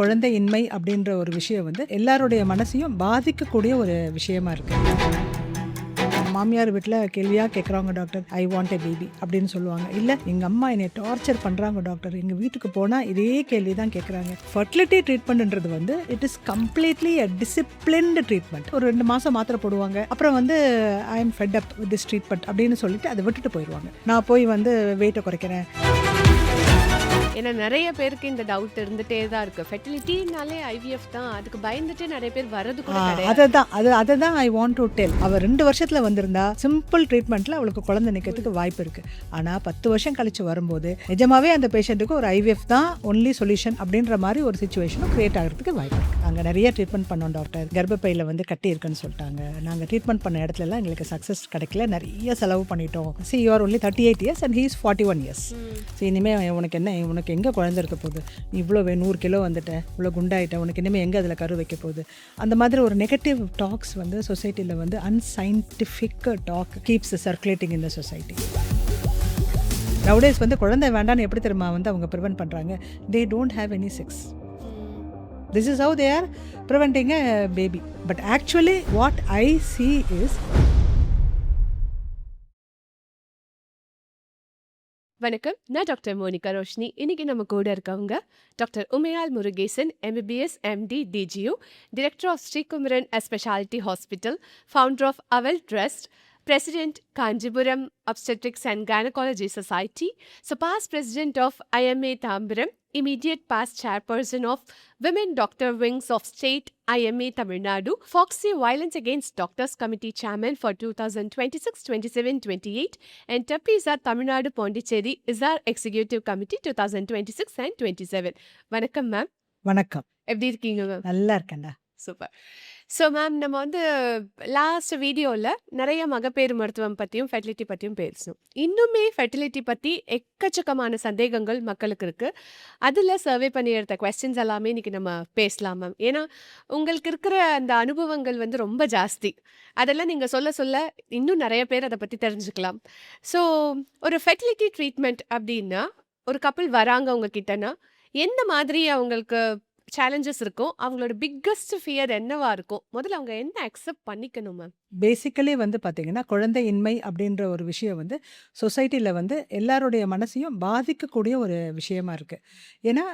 குழந்தையின்மை அப்படின்ற ஒரு விஷயம் வந்து எல்லாருடைய மனசையும் பாதிக்கக்கூடிய ஒரு விஷயமா இருக்கு. மாமியார் வீட்டில் கேள்வியாக கேட்குறாங்க, doctor I want a baby அப்படின்னு சொல்லுவாங்க. இல்லை எங்கள் அம்மா என்னை டார்ச்சர் பண்ணுறாங்க டாக்டர், எங்கள் வீட்டுக்கு போனால் இதே கேள்வி தான் கேட்குறாங்க. ஃபர்டிலிட்டி ட்ரீட்மெண்ட்ன்றது வந்து it is completely a disciplined treatment. ஒரு 2 மாதம் மாத்திரை போடுவாங்க, அப்புறம் வந்து I am fed up with this treatment அப்படின்னு சொல்லிட்டு அதை விட்டுட்டு போயிடுவாங்க. நான் போய் வந்து வெயிட்டை குறைக்கிறேன். ஏன்னா நிறைய பேருக்கு இந்த டவுட் இருந்துட்டே தான் இருக்கு. ஃபெர்டிலிட்டினாலே ஐவிஎஃப் தான், அதுக்கு பயந்துட்டு நிறைய பேர் வரது கூட கிடையாது. அதை தான் ஐ வாண்ட் டு டெல். அவ 2 வருஷத்துல வந்திருந்தா சிம்பிள் ட்ரீட்மெண்ட்ல அவளுக்கு குழந்தை நிக்கிறதுக்கு வாய்ப்பு இருக்கு. ஆனா 10 வருஷம் கழிச்சு வரும்போது நிஜமாவே அந்த பேஷண்ட்டுக்கு ஒரு ஐவிஎஃப் தான் ஒன்லி சொல்யூஷன் அப்படின்ற மாதிரி ஒரு சிச்சுவேஷனும் கிரியேட் ஆகிறதுக்கு வாய்ப்பு இருக்கு. நாங்க நிறைய ட்ரீட்மெண்ட் பண்ணோம் டாக்டர். கர்ப்பப்பையில வந்து கட்டி இருக்குன்னு சொல்லிட்டாங்க. நாங்க ட்ரீட்மெண்ட் பண்ண இடத்துல எல்லாம் எங்களுக்கு சக்சஸ் கிடைக்கல, நிறைய செலவு பண்ணிட்டோம். See, you are only 38 years and he is 41 years. இனிமே உனக்கு என்ன, உனக்கு எங்கே குழந்தை இருக்க போகுது, நீ இவ்வளோ 100 கிலோ வந்துட்டேன், இவ்வளோ குண்டாயிட்டேன், உனக்கு இனிமேல் எங்கே அதில் கரு வைக்க போகுது, அந்த மாதிரி ஒரு நெகட்டிவ் டாக்ஸ் வந்து சொசைட்டியில் வந்து unscientific talk keeps circulating in the society. Nowadays வந்து குழந்தை வேண்டான்னு எப்படி தெரியுமா வந்து அவங்க ப்ரிவென்ட் பண்ணுறாங்க? They don't have any sex. This is how they are preventing a baby. But actually what I see is வணக்கம், நான் டாக்டர் மோனிகா ரோஷினி. இன்னைக்கு நம்ம கூட இருக்கவங்க doctor Umayal Murugesan, MBBS MD DGO, director of Srikumaran speciality hospital, founder of Aval trust, President Kanjipuram Obstetrics and Gynecology Society, so past President of IMA Tambaram, immediate past Chairperson of Women Doctor Wings of State IMA Tamil Nadu, Foxy Violence Against Doctors Committee Chairman for 2026, 27, 28, and Tapizar Tamil Nadu Pondicherry is our Executive Committee 2026 and 27. வணக்கம் ma'am. வணக்கம். எப்படி இருக்கீங்க ma'am? நல்லா இருக்கேன்டா. Super. So ma'am, நம்ம வந்து last வீடியோவில் நிறைய மகப்பேறு மருத்துவம் பற்றியும் ஃபெர்டிலிட்டி பற்றியும் பேசணும். இன்னுமே ஃபெர்டிலிட்டி பற்றி எக்கச்சக்கமான சந்தேகங்கள் மக்களுக்கு இருக்குது. அதில் சர்வே பண்ணி எடுத்த கொஸ்டின்ஸ் எல்லாமே இன்றைக்கி நம்ம பேசலாம் மேம். ஏன்னா உங்களுக்கு இருக்கிற அந்த அனுபவங்கள் வந்து ரொம்ப ஜாஸ்தி. அதெல்லாம் நீங்கள் சொல்ல சொல்ல இன்னும் நிறைய பேர் அதை பற்றி தெரிஞ்சுக்கலாம். ஸோ ஒரு ஃபெர்டிலிட்டி ட்ரீட்மெண்ட் அப்படின்னா ஒரு கப்பிள் வராங்க உங்ககிட்டனா எந்த மாதிரி அவங்களுக்கு சேலஞ்சஸ் இருக்கும், அவங்களோட பிக்கஸ்ட் ஃபியர் என்னவா இருக்கும், முதல்ல அவங்க என்ன அக்செப்ட் பண்ணிக்கணும் மேம்? பேசிக்கலி வந்து பார்த்தீங்கன்னா குழந்தையின்மை அப்படின்ற ஒரு விஷயம் வந்து சொசைட்டியில் வந்து எல்லாருடைய மனசையும் பாதிக்கக்கூடிய ஒரு விஷயமா இருக்குது. ஏன்னா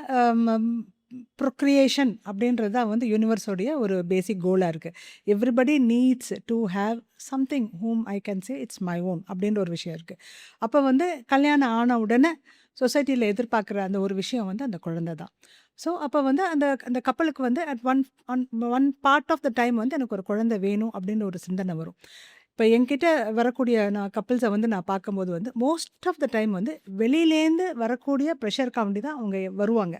ப்ரொக்ரியேஷன் அப்படின்றது தான் வந்து யூனிவர்ஸோடைய ஒரு பேசிக் கோலாக இருக்குது. Everybody needs to have something whom I can say it's my own அப்படின்ற ஒரு விஷயம் இருக்குது. அப்போ வந்து கல்யாணம் ஆன உடனே சொசைட்டியில் எதிர்பார்க்குற அந்த ஒரு விஷயம் வந்து அந்த குழந்தை தான். ஸோ அப்போ வந்து அந்த அந்த கப்பலுக்கு வந்து at one part of the time வந்து எனக்கு ஒரு குழந்தை வேணும் அப்படின்னு ஒரு சிந்தனை வரும். இப்போ என்கிட்ட வரக்கூடிய நான் கப்பிள்ஸை வந்து நான் பார்க்கும்போது வந்து மோஸ்ட் ஆஃப் த டைம் வந்து வெளியிலேருந்து வரக்கூடிய ப்ரெஷர் காண்டி தான் அவங்க வருவாங்க.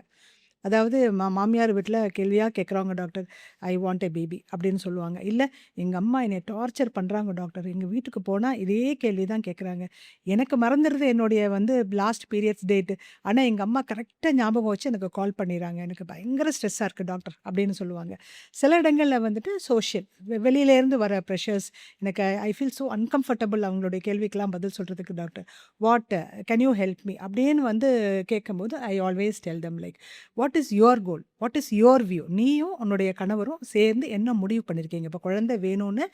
அதாவது மாமியார் வீட்டில் கேள்வியாக கேட்குறாங்க, doctor I want a baby அப்படின்னு சொல்லுவாங்க. இல்லை எங்கள் அம்மா என்னை டார்ச்சர் பண்ணுறாங்க டாக்டர், எங்கள் வீட்டுக்கு போனால் இதே கேள்வி தான் கேட்குறாங்க. எனக்கு மறந்துடுது என்னுடைய வந்து லாஸ்ட் பீரியட்ஸ் டேட்டு, ஆனால் எங்கள் அம்மா கரெக்டாக ஞாபகம் வச்சு எனக்கு கால் பண்ணிடுறாங்க, எனக்கு பயங்கர ஸ்ட்ரெஸ்ஸாக இருக்குது டாக்டர் அப்படின்னு சொல்லுவாங்க. சில இடங்களில் வந்துட்டு சோஷியல் வெளியிலேருந்து வர ப்ரெஷர்ஸ், எனக்கு ஐ ஃபீல் ஸோ அன்கம்ஃபர்டபுள் அவங்களுடைய கேள்விக்கெல்லாம் பதில் சொல்கிறதுக்கு. Doctor what can you help me அப்படின்னு வந்து கேட்கும்போது I always tell them like what is your goal, what is your view, நீயும் உன்னுடைய கணவரும் சேர்ந்து என்ன முடிவு பண்ணியிருக்கீங்க? இப்போ குழந்தை வேணும்னு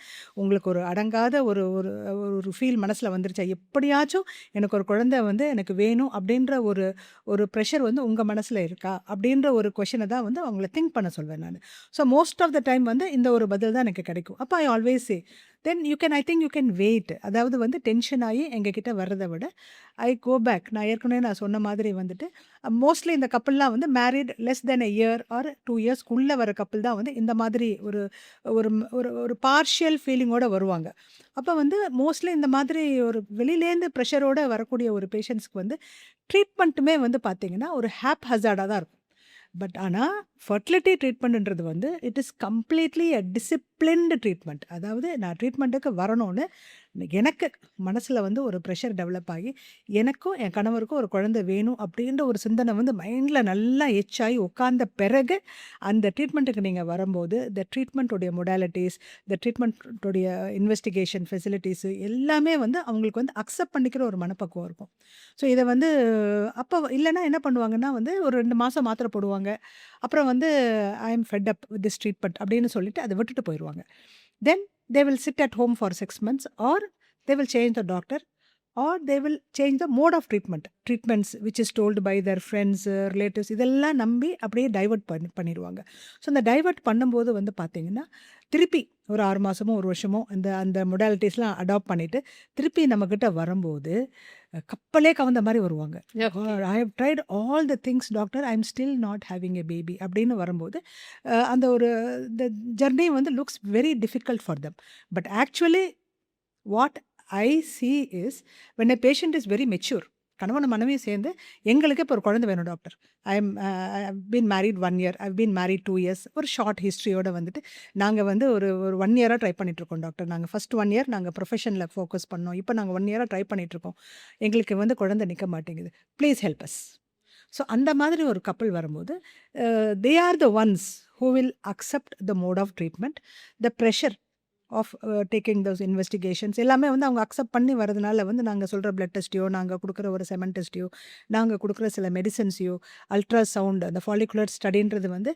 உங்களுக்கு ஒரு அடங்காத ஒரு ஒரு ஒரு ஃபீல் மனசில் வந்துருச்சா, எப்படியாச்சும் எனக்கு ஒரு குழந்தை வந்து எனக்கு வேணும் அப்படின்ற ஒரு ஒரு ப்ரெஷர் வந்து உங்கள் மனசில் இருக்கா அப்படின்ற ஒரு கொஷனை தான் வந்து அவங்கள திங்க் பண்ண சொல்வேன் நான். So most of the time வந்து இந்த ஒரு பதில் தான் எனக்கு கிடைக்கும். அப்போ I always say then you can, I think you can wait. அதாவது வந்து டென்ஷன் ஆகி எங்ககிட்ட வர்றதை விட ஐ கோ பேக். நான் ஏற்கனவே நான் சொன்ன மாதிரி வந்துட்டு மோஸ்ட்லி இந்த கப்பிள்லாம் வந்து மேரிட் லெஸ் தென் எ இயர் ஆர் 2 இயர்ஸ்க்குள்ளே வர கப்பிள் தான் வந்து இந்த மாதிரி ஒரு ஒரு ஒரு ஒரு பார்ஷியல் ஃபீலிங்கோடு வருவாங்க. அப்போ வந்து மோஸ்ட்லி இந்த மாதிரி ஒரு வெளியிலேருந்து ப்ரெஷரோடு வரக்கூடிய ஒரு பேஷண்ட்ஸ்க்கு வந்து ட்ரீட்மெண்ட்டுமே வந்து பார்த்திங்கன்னா ஒரு ஹேப் ஹசார்டாக தான் இருக்கும். பட் ஆனால் ஃபர்டிலிட்டி ட்ரீட்மெண்ட்ன்றது வந்து it is completely a disciplined treatment. அதாவது நான் ட்ரீட்மெண்ட்டுக்கு வரணும்னு எனக்கு மனசில் வந்து ஒரு ப்ரெஷர் டெவலப் ஆகி எனக்கும் என் கணவருக்கும் ஒரு குழந்தை வேணும் அப்படின்ற ஒரு சிந்தனை வந்து மைண்டில் நல்லா எச்சாகி உட்கார்ந்த பிறகு அந்த ட்ரீட்மெண்ட்டுக்கு நீங்கள் வரும்போது இந்த ட்ரீட்மெண்ட்டுடைய மொடாலிட்டிஸ் இந்த ட்ரீட்மெண்ட்டுடைய இன்வெஸ்டிகேஷன் ஃபெசிலிட்டிஸு எல்லாமே வந்து அவங்களுக்கு வந்து அக்செப்ட் பண்ணிக்கிற ஒரு மனப்பக்குவம் இருக்கும். ஸோ இதை வந்து அப்போ இல்லைன்னா என்ன பண்ணுவாங்கன்னா வந்து ஒரு 2 மாதம் மாத்திரை போடுவாங்க. அப்புறம் வந்து I am fed up with this treatment அப்படின்னு சொல்லிட்டு அதை விட்டுட்டு போயிடுவாங்க. Then they will sit at home for 6 months or they will change the doctor or they will change the mode of treatments which is told by their friends relatives இதெல்லாம் நம்பி அப்படியே divert பண்ணிடுவாங்க. So அந்த divert பண்ணும்போது வந்து பார்த்தீங்கன்னா திருப்பி ஒரு 6 மாதமோ 1 வருஷமோ அந்த அந்த மொடாலிட்டிஸ்லாம் அடாப்ட் பண்ணிவிட்டு திருப்பி நம்மக்கிட்ட வரும்போது கப்பலே கவர்ந்த மாதிரி வருவாங்க. Okay. I have tried all the things doctor I am still not having a baby அப்படின்னு வரும்போது அந்த ஒரு த ஜர்னி வந்து looks very difficult for them. But actually what I see is when a patient is very mature கணவன் மனைவியும் சேர்ந்து எங்களுக்கு இப்போ ஒரு குழந்தை வேணும் doctor. I M been married 1 year, I been married 2 years ஒரு ஷார்ட் ஹிஸ்ட்ரியோட வந்துட்டு நாங்கள் வந்து ஒரு ஒரு 1 year ட்ரை பண்ணிகிட்ருக்கோம் டாக்டர். நாங்கள் ஃபஸ்ட் 1 year நாங்கள் ப்ரொஃபஷனில் ஃபோக்கஸ் பண்ணோம். இப்போ நாங்கள் 1 year ட்ரை பண்ணிகிட்ருக்கோம். எங்களுக்கு வந்து குழந்தை நிற்க மாட்டேங்குது. Please help us. ஸோ அந்த மாதிரி ஒரு கப்பல் வரும்போது they are the ones who will accept the mode of treatment. The pressure of taking those investigations எல்லாமே வந்து அவங்க அக்செப்ட் பண்ணி வரதுனால வந்து நாங்கள் சொல்கிற பிளட் டெஸ்ட்டையோ நாங்கள் கொடுக்குற ஒரு செமன் டெஸ்ட்டையோ நாங்கள் கொடுக்குற சில மெடிசன்ஸையோ அல்ட்ராசவுண்ட் அந்த ஃபாலிகுலர் ஸ்டடின்றது வந்து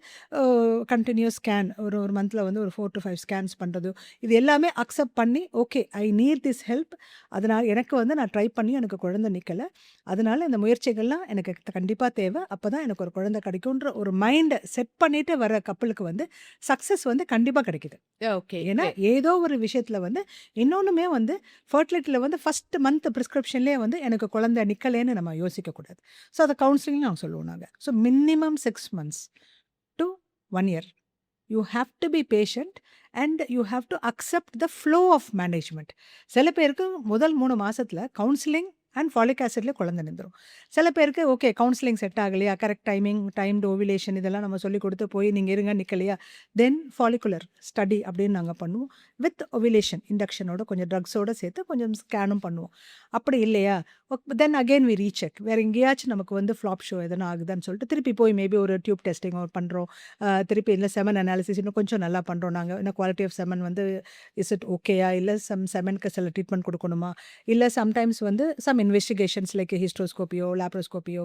கண்டினியூஸ் ஸ்கேன் ஒரு ஒரு மந்தில் வந்து ஒரு 4 to 5 ஸ்கேன்ஸ் பண்ணுறது இது எல்லாமே அக்செப்ட் பண்ணி okay I need this help. அதனால் எனக்கு வந்து நான் ட்ரை பண்ணி எனக்கு குழந்தை நிற்கலை. அதனால் இந்த முயற்சிகள்லாம் எனக்கு கண்டிப்பாக தேவை. அப்போ தான் எனக்கு ஒரு குழந்தை கிடைக்குன்ற ஒரு மைண்டை செட் பண்ணிவிட்டு வர கப்பலுக்கு வந்து சக்ஸஸ் வந்து கண்டிப்பாக கிடைக்குது. ஓகே. ஏன்னா ஏதோ ஒரு விஷயத்தில் வந்து இன்னொன்றுமே வந்து ஃபர்டிலிட்டியில் வந்து ஃபஸ்ட் மந்த் ப்ரிஸ்கிரிப்ஷன்லேயே வந்து எனக்கு குழந்தை நிற்கலேன்னு நம்ம யோசிக்கக்கூடாது. ஸோ அதை கவுன்சிலிங் நாங்கள் சொல்லுவோம் நாங்கள். So minimum 6 months to 1 year you have to be patient and you have to accept the flow of management. சில பேருக்கு முதல் 3 மாதத்தில் கவுன்சிலிங் அண்ட் ஃபாலிக் ஆசிட்லேயே குழந்தை நின்றுடும். சில பேருக்கு ஓகே கவுன்சிலிங் செட் ஆகலையா, கரெக்ட் டைமிங் டைம்டு ஓவிலேஷன் இதெல்லாம் நம்ம சொல்லி கொடுத்து போய் நீங்கள் இருங்க நிற்கலையா, தென் ஃபாலிகுலர் ஸ்டடி அப்படின்னு நாங்கள் பண்ணுவோம். வித் ஓவிலேஷன் இண்டக்ஷனோட கொஞ்சம் ட்ரக்ஸோடு சேர்த்து கொஞ்சம் ஸ்கேனும் பண்ணுவோம். அப்படி இல்லையா தென் அகெயின் வி ரீசெக். வேறு எங்கேயாச்சும் நமக்கு வந்து ஃப்ளாப் ஷோ எதனா ஆகுதான்னு சொல்லிட்டு திருப்பி போய் மேபி ஒரு டியூப் டெஸ்டிங் பண்ணுறோம். திருப்பி இல்லை செமன் அனாலிசிஸ் இன்னும் கொஞ்சம் நல்லா பண்ணுறோம் நாங்கள். இன்னும் குவாலிட்டி ஆஃப் செமன் வந்து இஸ் இட் ஓகேயா, இல்லை செமனுக்கு சில ட்ரீட்மெண்ட் கொடுக்கணுமா, இல்லை சம்டைம்ஸ் வந்து சம் இன்வெஸ்டிகேஷன்ஸ் லைக் ஹிஸ்ட்ரோஸ்கோப்பியோ லேப்ரோஸ்கோப்பியோ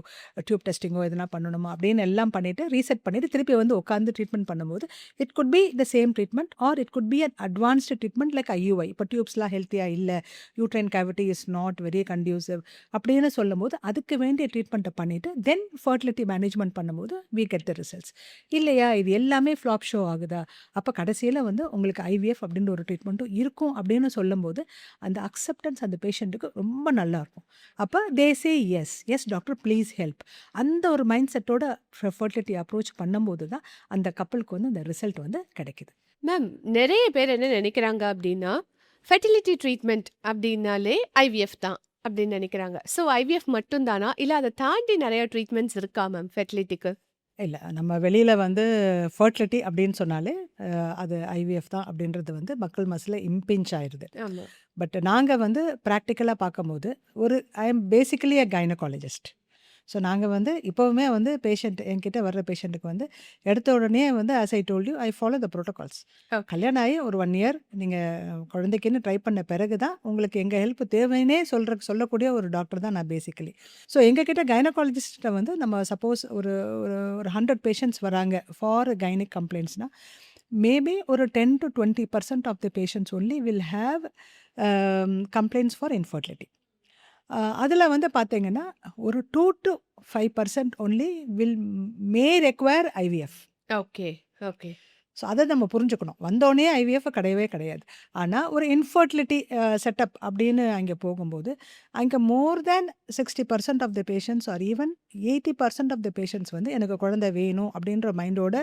டியூப் டெஸ்டிங்கோ எதனா பண்ணணுமா அப்படின்னு எல்லாம் பண்ணிவிட்டு ரீசெட் பண்ணிவிட்டு திருப்பி வந்து உட்காந்து ட்ரீட்மெண்ட் பண்ணும்போது it could be the same treatment R it could be an advanced treatment like IUI. இப்போ டியூப்ஸ்லாம் ஹெல்த்தியாக இல்லை, uterine cavity is not very conducive அப்படின்னு சொல்லும்போது அதுக்கு வேண்டிய ட்ரீட்மெண்ட்டை பண்ணிவிட்டு தென் ஃபர்டிலிட்டி மேனேஜ்மெண்ட் பண்ணும்போது வி கெட் த ரிசல்ட்ஸ். இல்லையா இது எல்லாமே ஃப்ளாப் ஷோ ஆகுதா, அப்போ கடைசியில் வந்து உங்களுக்கு ஐவிஎஃப் அப்படின்ற ஒரு ட்ரீட்மெண்ட்டும் இருக்கும் அப்படின்னு சொல்லும்போது அந்த அக்செப்டன்ஸ் அந்த பேஷண்ட்டுக்கு ரொம்ப நல்லாயிருக்கும். அப்போ they say yes yes doctor please help. அந்த ஒரு மைண்ட் செட்டோட ஃபர்டிலிட்டி அப்ரோச் பண்ணும்போது தான் அந்த கப்பலுக்கு வந்து அந்த ரிசல்ட் வந்து கிடைக்குது. மேம், நிறைய பேர் என்ன நினைக்கிறாங்க அப்படின்னா, ஃபெர்டிலிட்டி ட்ரீட்மெண்ட் அப்படின்னாலே ஐவிஎஃப் தான் அப்படின்னு நினைக்கிறாங்க. ஸோ ஐவிஎஃப் மட்டும் தானா, இல்லை அதை தாண்டி நிறைய ட்ரீட்மெண்ட்ஸ் இருக்கா மேம் ஃபெர்டிலிட்டிக்கு? இல்லை நம்ம வெளியில் வந்து ஃபர்டிலிட்டி அப்படின்னு சொன்னாலே அது ஐவிஎஃப் தான் அப்படின்றது வந்து மக்கள் மனசில் இம்பிஞ்ச் ஆயிடுது. ஆமாம். பட் நாங்கள் வந்து ப்ராக்டிக்கலாக பார்க்கும்போது I am basically a gynaecologist. So நாங்கள் வந்து இப்போவுமே வந்து பேஷண்ட் என்கிட்ட வர்ற பேஷண்ட்டுக்கு வந்து எடுத்த உடனே வந்து as I told you I follow the protocols. Okay. கல்யாணம் ஆகி ஒரு 1 year நீங்கள் குழந்தைக்குன்னு ட்ரை பண்ண பிறகு தான் உங்களுக்கு எங்கள் ஹெல்ப் தேவைன்னே சொல்லக்கூடிய ஒரு டாக்டர் தான் நான் பேசிக்கலி. ஸோ எங்ககிட்ட கைனகாலஜிஸ்ட்டை வந்து நம்ம சப்போஸ் ஒரு ஒரு ஒரு 100 பேஷண்ட்ஸ் வராங்க ஃபார் கைனிக் கம்ப்ளைண்ட்ஸ்னால் மேபி ஒரு 10 to 20% of the patients only will have complaints for infertility. அதில் வந்து பார்த்தீங்கன்னா ஒரு 2 to 5% only may require IVF. Okay. Okay. So அதை நம்ம புரிஞ்சுக்கணும். வந்தோடனே ஐவிஎஃப் கிடையவே கிடையாது. ஆனால் ஒரு இன்ஃபர்டிலிட்டி செட்டப் அப்படின்னு அங்கே போகும்போது அங்கே more than 60% of the patients are even 80% of the patients வந்து எனக்கு குழந்தை வேணும் அப்படின்ற மைண்டோட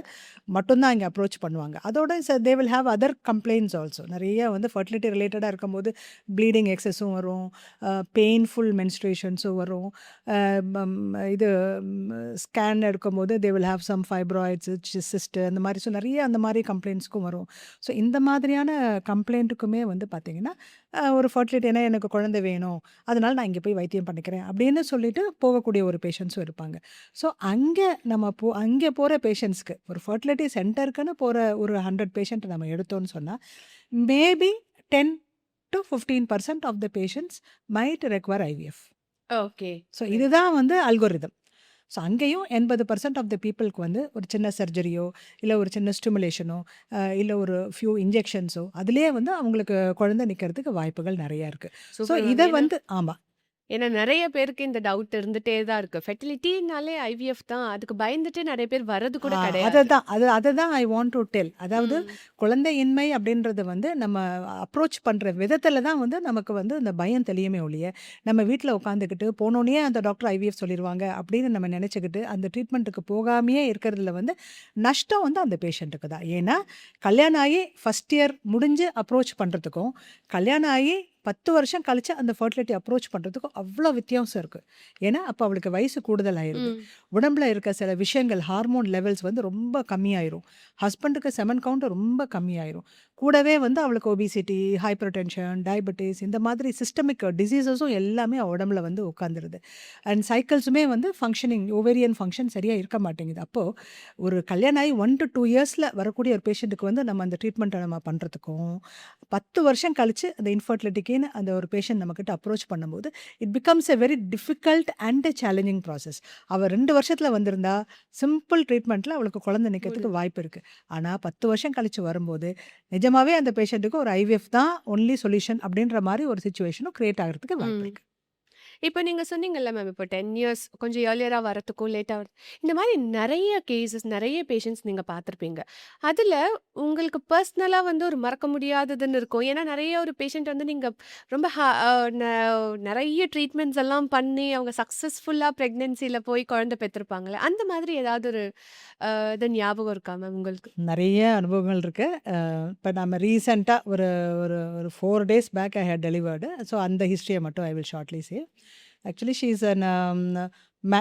மட்டும்தான் இங்கே அப்ரோச் பண்ணுவாங்க. அதோட தே will have other complaints also. நிறைய வந்து ஃபர்டிலிட்டி ரிலேட்டடாக இருக்கும்போது ப்ளீடிங் எக்ஸஸும் வரும், பெயின்ஃபுல் மென்ஸ்ட்ரேஷன்ஸும் வரும். இது ஸ்கேன் எடுக்கும்போது they will have some fibroids cyst அந்த மாதிரி. ஸோ நிறைய அந்த மாதிரி கம்ப்ளைண்ட்ஸ்க்கும் வரும். ஸோ இந்த மாதிரியான கம்ப்ளைண்ட்டுக்குமே வந்து பார்த்தீங்கன்னா, ஒரு ஃபர்டிலிட்டி ஏன்னா எனக்கு குழந்தை வேணும். அதனால நான் இங்கே போய் வைத்தியம் பண்ணிக்கிறேன் அப்படின்னு சொல்லிட்டு போகக்கூடிய ஒரு பேஷண்ட்ஸும் இருப்பாங்க. ஸோ அங்கே நம்ம அங்கே போகிற பேஷண்ட்ஸ்க்கு ஒரு ஃபர்டிலிட்டி சென்டருக்குன்னு போகிற ஒரு 100 பேஷண்ட் நம்ம எடுத்தோம்னு சொன்னால் maybe 10 to 15% of the patients might require IVF. Okay. So இதுதான் வந்து அல்கோரிதம். ஸோ அங்கேயும் 80% ஆஃப் த பீப்புளுக்கு வந்து ஒரு சின்ன சர்ஜரியோ இல்லை ஒரு சின்ன ஸ்டிமுலேஷனோ இல்லை ஒரு ஃபியூ இன்ஜெக்ஷன்ஸோ அதிலே வந்து அவங்களுக்கு குழந்தை நிற்கிறதுக்கு வாய்ப்புகள் நிறையா இருக்குது. So super ma'am. இதை ஏன்னா வந்து ஆமாம் ஏன்னா நெறைய பேருக்கு இந்த டவுட் இருந்துட்டே தான் இருக்கு. ஃபெர்டிலிட்டினாலே ஐவிஎஃப் தான். அதுக்கு பயந்துட்டு நெறைய பேர் வர்றது கூட அதை கிடையாது. தான் அதை தான் ஐ வாண்ட் டு டெல். அதாவது ம். குழந்தையின்மை அப்படின்றது வந்து நம்ம அப்ரோச் பண்ணுற விதத்தில் தான் வந்து நமக்கு வந்து இந்த பயம் தெளியுமே ஒழிய நம்ம வீட்டில் உட்காந்துக்கிட்டு போனோடனே அந்த டாக்டர் ஐவிஎஃப் சொல்லிடுவாங்க அப்படின்னு நம்ம நினச்சிக்கிட்டு அந்த ட்ரீட்மெண்ட்டுக்கு போகாமையே இருக்கிறதுல வந்து நஷ்டம் வந்து அந்த பேஷண்ட்டுக்கு தான். ஏன்னா கல்யாணம் ஆகி ஃபஸ்ட் இயர் முடிஞ்சு அப்ரோச் பண்ணுறதுக்கும் கல்யாணம் ஆகி 10 வருஷம் கழிச்சு அந்த ஃபர்டிலிட்டி அப்ரோச் பண்ணுறதுக்கும் அவ்வளோ வித்தியாசம் இருக்குது. ஏன்னா அப்போ அவளுக்கு வயசு கூடுதல் ஆயிடுது. ம். உடம்புல இருக்க சில விஷயங்கள் ஹார்மோன் லெவல்ஸ் வந்து ரொம்ப கம்மியாயிரும். ஹஸ்பண்டுக்கு செமன் கவுண்ட் ரொம்ப கம்மியாயிரும். கூடவே வந்து அவளுக்கு ஒபிசிட்டி, ஹைப்பர் டென்ஷன், டயபெட்டிஸ் இந்த மாதிரி சிஸ்டமிக் டிசீசஸும் எல்லாமே அவ உடம்புல வந்து உட்காந்துருது. அண்ட் சைக்கிள்ஸுமே வந்து ஃபங்க்ஷனிங் ஓவேரியன் ஃபங்க்ஷன் சரியாக இருக்க மாட்டேங்குது. அப்போது ஒரு கல்யாணம் ஆகி 1 to 2 இயர்ஸில் வரக்கூடிய ஒரு பேஷண்ட்டுக்கு வந்து நம்ம அந்த ட்ரீட்மெண்ட்டை நம்ம பண்ணுறதுக்கும் 10 வருஷம் கழிச்சு அந்த இன்ஃபர்டிலிட்டிக்குன்னு அந்த ஒரு பேஷண்ட் நம்மக்கிட்ட அப்ரோச் பண்ணும்போது it becomes a very difficult and challenging process. அவள் 2 வருஷத்தில் வந்திருந்தா சிம்பிள் ட்ரீட்மெண்ட்டில் அவளுக்கு குழந்தை நிற்கிறதுக்கு வாய்ப்பு இருக்குது. ஆனால் 10 வருஷம் கழிச்சு வரும்போது நிஜமாவே அந்த பேஷண்ட்டுக்கு ஒரு ஐவிஎஃப் தான் ஒன்லி சொல்யூஷன் அப்படின்ற மாதிரி ஒரு சுச்சுவேஷனும் கிரியேட் ஆகிறதுக்கு வாய்ப்பு ம். இருக்குது. இப்ப நீங்க சொன்னீங்கல்ல மேம், இப்போ 10 இயர்ஸ் கொஞ்சம் ஏர்லியரா வரதுக்கும், லேட்டா இந்த மாரி நெறைய கேஸஸ், நெறைய பேஷண்ட்ஸ் நீங்க பார்த்துருப்பீங்க. அதுல உங்களுக்கு பர்சனலா வந்து ஒரு மறக்க முடியாததுன்னு இருக்கும். ஏன்னா நெறைய ஒரு பேஷண்ட் வந்து நீங்க ரொம்ப ஹ அ ந நெறைய ட்ரீட்மெண்ட்ஸ் எல்லாம் பண்ணி அவங்க சக்சஸ்ஃபுல்லா பிரெக்னன்சில போய் குழந்தை பெத்திருப்பாங்கல்ல. அந்த மாதிரி ஏதாவது ஒரு இது ஞாபகம் இருக்கா மேம் உங்களுக்கு? நிறைய அனுபவங்கள் இருக்குது. இப்போ நம்ம ரீசெண்டாக ஒரு ஒரு ஒரு 4 days back I had delivered. So அந்த ஹிஸ்ட்ரியை மட்டும் I will shortly say. Actually she is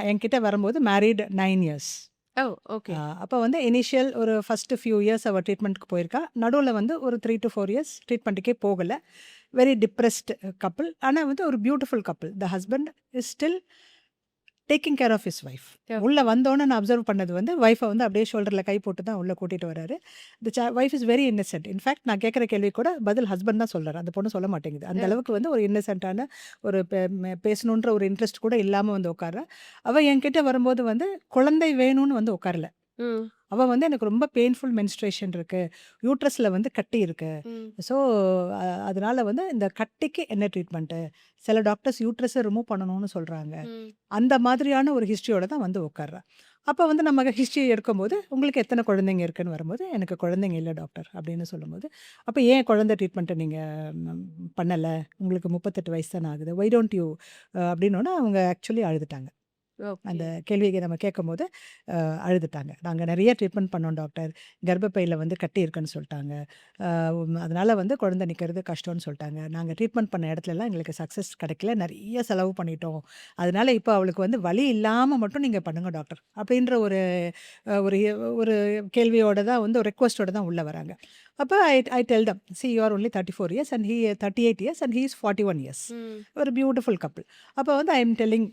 என்கிட்ட வரும்போது மேரீட் 9 இயர்ஸ். ஓ! ஓகே. அப்போ வந்து இனிஷியல் ஒரு ஃபஸ்ட்டு ஃபியூ இயர்ஸ் அவள் ட்ரீட்மெண்ட்டுக்கு போயிருக்கா. நடுவில் வந்து ஒரு 3 to 4 இயர்ஸ் ட்ரீட்மெண்ட்டுக்கே போகலை. Very depressed couple. ஆனால் வந்து ஒரு beautiful couple. The husband is still taking care of his wife. Okay. உள்ளே வந்தோன்னே நான் அப்சர்வ் பண்ணது வந்து ஒய்ஃபை வந்து அப்படியே ஷோல்டரில் கை போட்டு தான் உள்ளே கூட்டிகிட்டு வராரு. Wife is very Innocent. In fact நான் கேட்குற கேள்வி கூட பதில் ஹஸ்பண்ட் தான் சொல்கிறார். அந்த பொண்ணு சொல்ல மாட்டேங்குது. அந்த அளவுக்கு வந்து ஒரு இன்னசென்ட்டான ஒரு பேசணுன்ற ஒரு இன்ட்ரெஸ்ட் கூட இல்லாமல் வந்து உட்கார்றா. அவள் என்கிட்ட வரும்போது வந்து குழந்தை வேணும்னு வந்து உட்காரல. ம். அவள் வந்து எனக்கு ரொம்ப பெயின்ஃபுல் மென்ஸ்ட்ரேஷன் இருக்குது, யூட்ரஸில் வந்து கட்டி இருக்குது. ம். ஸோ அதனால் வந்து இந்த கட்டிக்கு என்ன ட்ரீட்மெண்ட்டு, சில டாக்டர்ஸ் யூட்ரஸை ரிமூவ் பண்ணணும்னு சொல்கிறாங்க. ம். அந்த மாதிரியான ஒரு ஹிஸ்ட்ரியோட தான் வந்து உட்கார்றா. அப்போ வந்து நம்ம ஹிஸ்ட்ரி எடுக்கும்போது உங்களுக்கு எத்தனை குழந்தைங்க இருக்குன்னு வரும்போது எனக்கு குழந்தைங்க இல்லை டாக்டர் அப்படின்னு சொல்லும்போது, அப்போ ஏன் குழந்தை ட்ரீட்மெண்ட்டை நீங்கள் பண்ணலை, உங்களுக்கு 38 வயசு தானே ஆகுது, வை டோன்ட் யூ அப்படின்னோன்னா அவங்க ஆக்சுவலி அழுதுட்டாங்க. ஓகே. அந்த கேள்வியை நம்ம கேட்கும்போது அழுதுட்டாங்க. நாங்கள் நிறைய ட்ரீட்மெண்ட் பண்ணோம் டாக்டர், கர்ப்பப்பையில் வந்து கட்டி இருக்குன்னு சொல்லிட்டாங்க, அதனால் வந்து குழந்தை நிற்கிறது கஷ்டம்னு சொல்லிட்டாங்க, நாங்கள் ட்ரீட்மெண்ட் பண்ண இடத்துலலாம் எங்களுக்கு சக்ஸஸ் கிடைக்கல, நிறைய செலவு பண்ணிட்டோம், அதனால் இப்போ அவளுக்கு வந்து வலி இல்லாமல் மட்டும் நீங்கள் பண்ணுங்க டாக்டர் அப்படின்ற ஒரு ஒரு ஒரு கேள்வியோட தான் வந்து ஒரு ரெக்வஸ்ட்டோட தான் உள்ளே வராங்க. அப்போ I tell them, C you are only 34 years and 38 years and he is 41 years. ம். ஒரு பியூட்டிஃபுல் கப்பிள். அப்போ வந்து ஐ எம் டெல்லிங்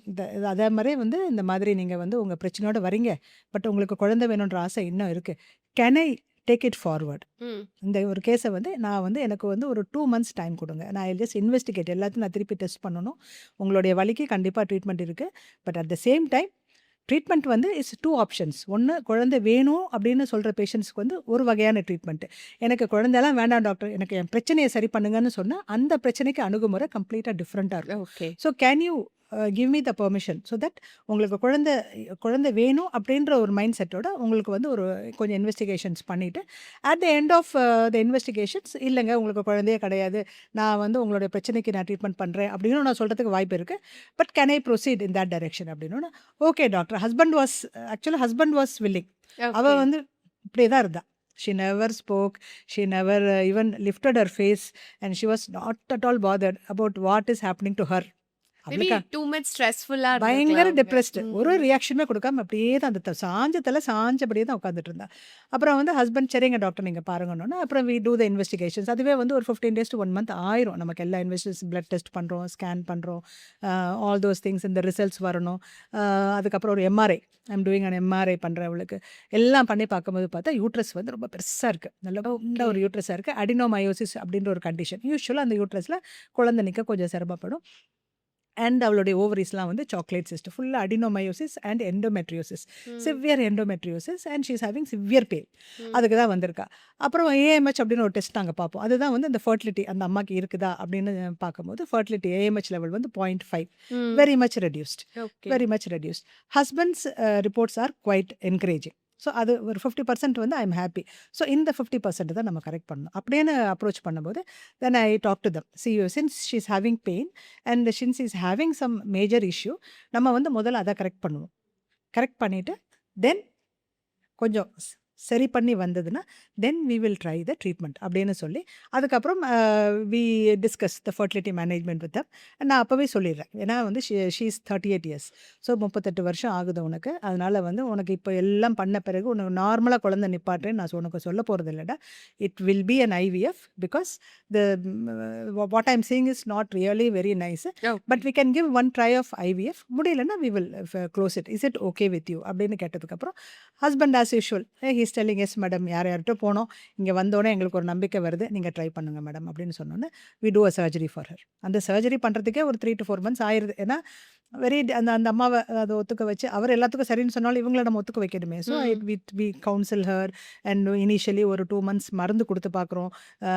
அதே மாதிரி வந்து இந்த மாதிரி நீங்கள் வந்து உங்கள் பிரச்சனையோட வரீங்க, பட் உங்களுக்கு குழந்தை வேணுன்ற ஆசை இன்னும் இருக்குது, can I take it forward. ம். இந்த ஒரு கேஸை வந்து நான் வந்து எனக்கு வந்து ஒரு 2 months டைம் கொடுங்க, நான் ஐ ஜஸ்ட் இன்வெஸ்டிகேட், எல்லாத்தையும் நான் திருப்பி டெஸ்ட் பண்ணணும், உங்களுடைய வலிக்கு கண்டிப்பாக ட்ரீட்மெண்ட் இருக்குது, but at the same time treatment வந்து இஸ் 2 ஆப்ஷன்ஸ். ஒன்று குழந்தை வேணும் அப்படின்னு சொல்கிற பேஷண்ட்ஸ்க்கு வந்து ஒரு வகையான ட்ரீட்மெண்ட்டு, எனக்கு குழந்தைலாம் வேண்டாம் டாக்டர், எனக்கு என் பிரச்சனையை சரி பண்ணுங்கன்னு சொன்னால் அந்த பிரச்சனைக்கு அணுகுமுறை கம்ப்ளீட்டாக டிஃப்ரெண்ட்டாக இருக்கும். Okay. So can you give me the permission so that உங்களுக்கு குழந்தை வேணும் அப்படின்ற ஒரு மைண்ட் செட்டோட உங்களுக்கு வந்து ஒரு கொஞ்சம் இன்வெஸ்டிகேஷன்ஸ் பண்ணிவிட்டு at the end of the investigations, இல்லைங்க உங்களுக்கு குழந்தையே கிடையாது, நான் வந்து உங்களுடைய பிரச்சனைக்கு நான் ட்ரீட்மெண்ட் பண்ணுறேன் அப்படின்னு நான் சொல்கிறதுக்கு வாய்ப்பு இருக்குது, but can I proceed in that direction அப்படின்னு. Okay doctor. Husband was willing. Okay. அவள் வந்து இப்படியே தான் இருந்தா. She never spoke, she never even lifted her face and she was not at all bothered about what is happening to her. Maybe அவளுக்கா too much ஸ்ட்ரெஸ்ஃபுல்லா பயங்கர இருந்திருக்கலாம் அவங்க. டிப்ரெஸ்டு. ஒரு ம். ரியாக்ஷனுமே கொடுக்காம அப்படியே தான் அந்த சாஞ்ச தலை சாஞ்சபடியே தான் உட்காந்துட்டு இருந்தா. அப்புறம் வந்து ஹஸ்பண்ட் சரிங்க டாக்டர் நீங்க பாருங்கன்னோனே, அப்புறம் வி டூ த இன்வெஸ்டிகேஷன்ஸ். அதுவே வந்து ஒரு 15 டேஸ் டு 1 மந்த் ஆயிரும். நமக்கு எல்லா பிளட் டெஸ்ட் பண்றோம், ஸ்கேன் பண்றோம். ஆல் தோஸ் திங்ஸ் இந்த ரிசல்ட்ஸ் வரணும். அதுக்கப்புறம் ஒரு MRI. I'm doing an MRI பண்றேன் அவளுக்கு. எல்லாம் பண்ணி பார்க்கும்போது பார்த்தா யூட்ரஸ் வந்து ரொம்ப பெருசா இருக்கு. நல்ல குண்டா ஓகே. ஒரு யூட்ரஸா இருக்கு. அடினோமயோசிஸ் அப்படின்ற ஒரு கண்டிஷன். யூசுவலா அந்த யூட்ரஸ்ல குழந்தை நிக்க கொஞ்சம் சிரமப்படும். அண்ட் அவளுடைய ஓவரீஸ்லாம் வந்து சாக்லேட் சிஸ்ட். ஃபுல்லா அடினோமயோசிஸ் அண்ட் எண்டோமெட்ரியோசிஸ். ம். Severe endometriosis and she is having severe pain. ம். அதுக்கு தான் வந்திருக்கா. அப்புறம் ஏஎம்ஹெச் அப்படின்னு ஒரு டெஸ்ட் நாங்க பார்ப்போம். அதுதான் வந்து அந்த ஃபெர்டிலிட்டி அந்த அம்மாக்கு இருக்குதா அப்படின்னு பார்க்கும்போது ஃபெர்டிலிட்டி ஏஎம்ஹெச் லெவல் வந்து 0.5. ம். Very much reduced. Okay. Very much reduced. Husband's reports are quite encouraging. So அது ஒரு 50% வந்து ஐ எம் ஹாப்பி. ஸோ இந்த 50% தான் நம்ம கரெக்ட் பண்ணணும். அப்படின்னு அப்ரோச் பண்ணும்போது then I talk to them. சி since she is having pain and since is having some major issue, நம்ம வந்து முதல்ல அதை கரெக்ட் பண்ணுவோம். கரெக்ட் பண்ணிவிட்டு தென் கொஞ்சம் சரி பண்ணி வந்ததுன்னா then we will try the treatment அப்படின்னு சொல்லி அதுக்கப்புறம் we discuss the fertility management with them. நான் அப்போவே சொல்லிடுறேன். ஏன்னா வந்து ஷீ இஸ் 38 இயர்ஸ். ஸோ 38 வருஷம் ஆகுது உனக்கு. அதனால் வந்து உனக்கு இப்போ எல்லாம் பண்ண பிறகு உனக்கு நார்மலாக குழந்தை நிப்பாட்டுறேன்னு நான் உனக்கு சொல்ல போகிறது இல்லைடா. It will be an IVF because the what I am seeing is not really very nice. But we can give one try of IVF. முடியலன்னா we will close it. Is it okay with you அப்படின்னு கேட்டதுக்கப்புறம் husband as usual he's telling yes madam, யார்கிட்ட போனோம், இங்கே வந்தோடனே எங்களுக்கு ஒரு நம்பிக்கை வருது, நீங்கள் ட்ரை பண்ணுங்க மேடம் அப்படின்னு சொன்னோன்னே we do a surgery for her. அந்த சர்ஜரி பண்ணுறதுக்கே ஒரு 3 to 4 months ஆயிடுது. ஏன்னா வெரி அந்த அந்த அம்மாவை அதை ஒத்துக்க வச்சு அவர் எல்லாத்துக்கும் சரின்னு சொன்னாலும் இவங்கள நம்ம ஒத்துக்க வைக்கணுமே. So I we counsel her and initially ஒரு 2 months மருந்து கொடுத்து பார்க்குறோம்.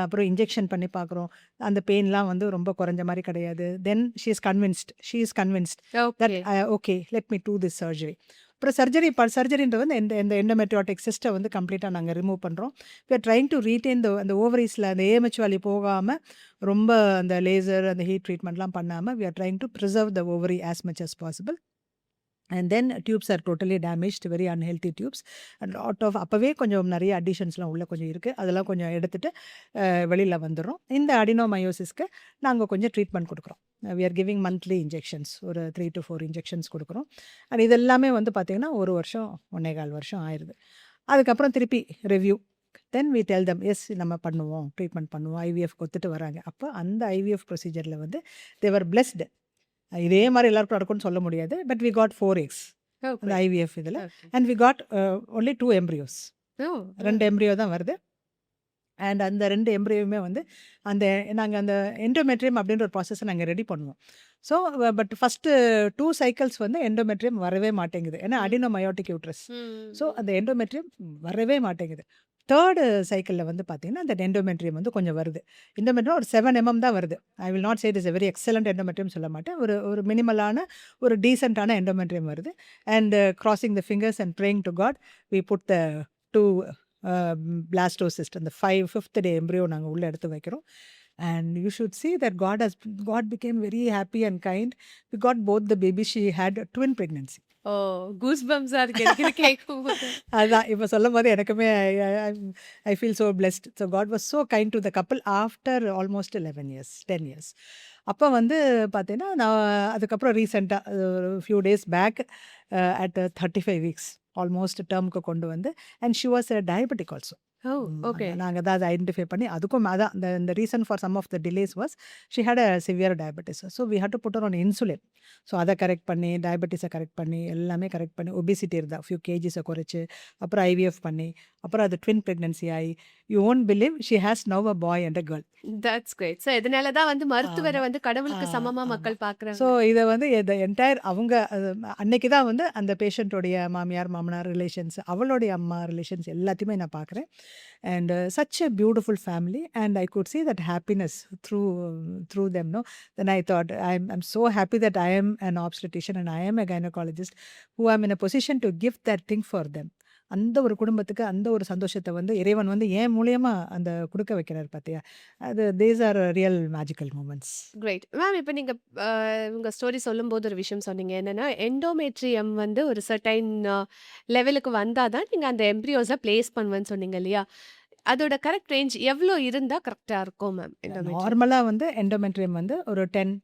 அப்புறம் இன்ஜெக்ஷன் பண்ணி பார்க்குறோம். அந்த பெயின்லாம் வந்து ரொம்ப குறைஞ்ச மாதிரி கிடையாது. Then she is convinced that okay. Okay let me do this surgery. அப்புறம் சர்ஜரின்றது வந்து இந்த எண்டோமெட்ரியாட்டிக் சிஸ்ட்டை வந்து கம்ப்ளீட்டாக நாங்கள் ரிமூவ் பண்ணுறோம். We are trying to retain அந்த ஓவரீஸில் அந்த ஏஎம்ஹெச் வேல்யூ போகாமல் ரொம்ப அந்த லேசர் அந்த ஹீட் ட்ரீட்மெண்ட்லாம் பண்ணாமல் we are trying to preserve the ovary as much as possible. And then tubes are totally damaged, very unhealthy tubes. And lot of அப்போவே கொஞ்சம் நிறைய அடிஷன்ஸ்லாம் உள்ளே கொஞ்சம் இருக்குது. அதெல்லாம் கொஞ்சம் எடுத்துகிட்டு வெளியில் வந்துடும். இந்த அடினோமயோசிஸ்க்கு நாங்கள் கொஞ்சம் ட்ரீட்மெண்ட் கொடுக்குறோம். We are giving monthly injections, ஒரு 3 to 4 இன்ஜெக்ஷன்ஸ் கொடுக்குறோம். அண்ட் இது எல்லாமே வந்து பார்த்திங்கன்னா 1 வருஷம் 1.25 வருஷம் ஆயிடுது. அதுக்கப்புறம் திருப்பி review. Then we tell them yes நம்ம பண்ணுவோம், ட்ரீட்மெண்ட் பண்ணுவோம். ஐவிஎஃப் கொடுத்துட்டு வராங்க. அப்போ அந்த ஐவிஎஃப் ப்ரொசீஜரில் வந்து தேவர் பிளெஸ்டு. இதே மாதிரி எல்லாருக்கும் நடக்கும்னு சொல்ல முடியாது. பட் வி காட் 4 eggs அந்த ஓகே. ஐவிஎஃப் இதில். Okay. And we got only 2 embryos. ஓ. 2 எம்ப்ரியோ தான் வருது. அண்ட் அந்த 2 எம்ப்ரியோவுமே வந்து அந்த நாங்கள் அந்த எண்டோமெட்ரியம் அப்படின்ற ஒரு ப்ராசஸை நாங்கள் ரெடி பண்ணுவோம். ஸோ பட் ஃபஸ்ட்டு 2 cycles வந்து எண்டோமெட்ரியம் வரவே மாட்டேங்குது. ஏன்னா அடினோமயோட்டிக் யூட்ரஸ். ஸோ அந்த எண்டோமெட்ரியம் வரவே மாட்டேங்குது. 3rd சைக்கிளில் வந்து பார்த்தீங்கன்னா அந்த எண்டோமெட்ரியம் வந்து கொஞ்சம் வருது. எண்டோமெட்ரியம் ஒரு 7 mm தான் வருது. I will not say it is a very excellent endometrium சொல்ல மாட்டேன். ஒரு மினிமலான ஒரு டீசெண்டான எண்டோமெட்ரியம் வருது. And crossing the fingers and praying to God we put the 2 blastocyst அந்த 5th day எம்ப்ரியோ நாங்கள் உள்ளே எடுத்து வைக்கிறோம். And you should see that God became very happy and kind. We got both the babies. She had a twin pregnancy. ஓ, goose பம்ஸா இருக்கு எனக்கு இது கேட்கும்போது. அதான் இப்போ சொல்லும்போது எனக்குமே I feel so blessed. So God was so kind to the couple after almost 11 years 10 years. அப்போ வந்து பார்த்தீங்கன்னா நான் அதுக்கப்புறம் ரீசெண்டாக ஒரு few days back at 35 weeks almost டேர்முக்கு கொண்டு வந்து and she was diabetic also. ஓ, ஓகே. நாங்கள் தான் அதை ஐடென்டிஃபை பண்ணி அதுக்கும் அதான் இந்த reason for some of the delays was she had a severe diabetes. So we had to put her on insulin. So அதை கரெக்ட் பண்ணி டயபெட்டிஸை கரெக்ட் பண்ணி எல்லாமே கரெக்ட் பண்ணி ஒபிசிட்டி இருந்தால் ஃபியூ கேஜிஸை குறைச்சி அப்புறம் ஐவிஎஃப் பண்ணி அப்புறம் அது ட்வின் ப்ரெக்னன்சி ஆகி you won't believe she has now a boy and a girl. That's great. So இதனால தான் வந்து மருத்துவரை வந்து கடவுளுக்கு சமமா ஆமாம். மக்கள் பார்க்குறாங்க. ஸோ இதை வந்து என்டையர் அவங்க அன்னைக்கு தான் வந்து அந்த பேஷண்ட்டோடைய மாமியார் மாமனார் ரிலேஷன்ஸ் அவளுடைய அம்மா ரிலேஷன்ஸ் எல்லாத்தையுமே நான் பார்க்குறேன். And such a beautiful family and I could see that happiness through them. No, then I thought I'm so happy that I am an obstetrician and I am a gynecologist who am in a position to give that thing for them. அந்த ஒரு குடும்பத்துக்கு அந்த ஒரு சந்தோஷத்தை வந்து இறைவன் வந்து என் மூலியமா அந்த கொடுக்க வைக்கிறார் பார்த்தியா. அது these are real magical moments. Great. Ma'am, இப்போ நீங்க உங்க ஸ்டோரி சொல்லும்போது ஒரு விஷயம் சொன்னீங்க. என்னன்னா எண்டோமெட்ரியம் வந்து ஒரு சர்டைன் லெவலுக்கு வந்தா தான் நீங்க அந்த எம்ப்ரியோஸை பிளேஸ் பண்ணுவேன்னு சொன்னீங்க இல்லையா? அதோட கரெக்ட் ரேஞ்ச் எவ்வளோ இருந்தா கரெக்டா இருக்கும் மேம் எண்டோமெட்ரியம்? நார்மலாக வந்து எண்டோமெட்ரியம் வந்து ஒரு 10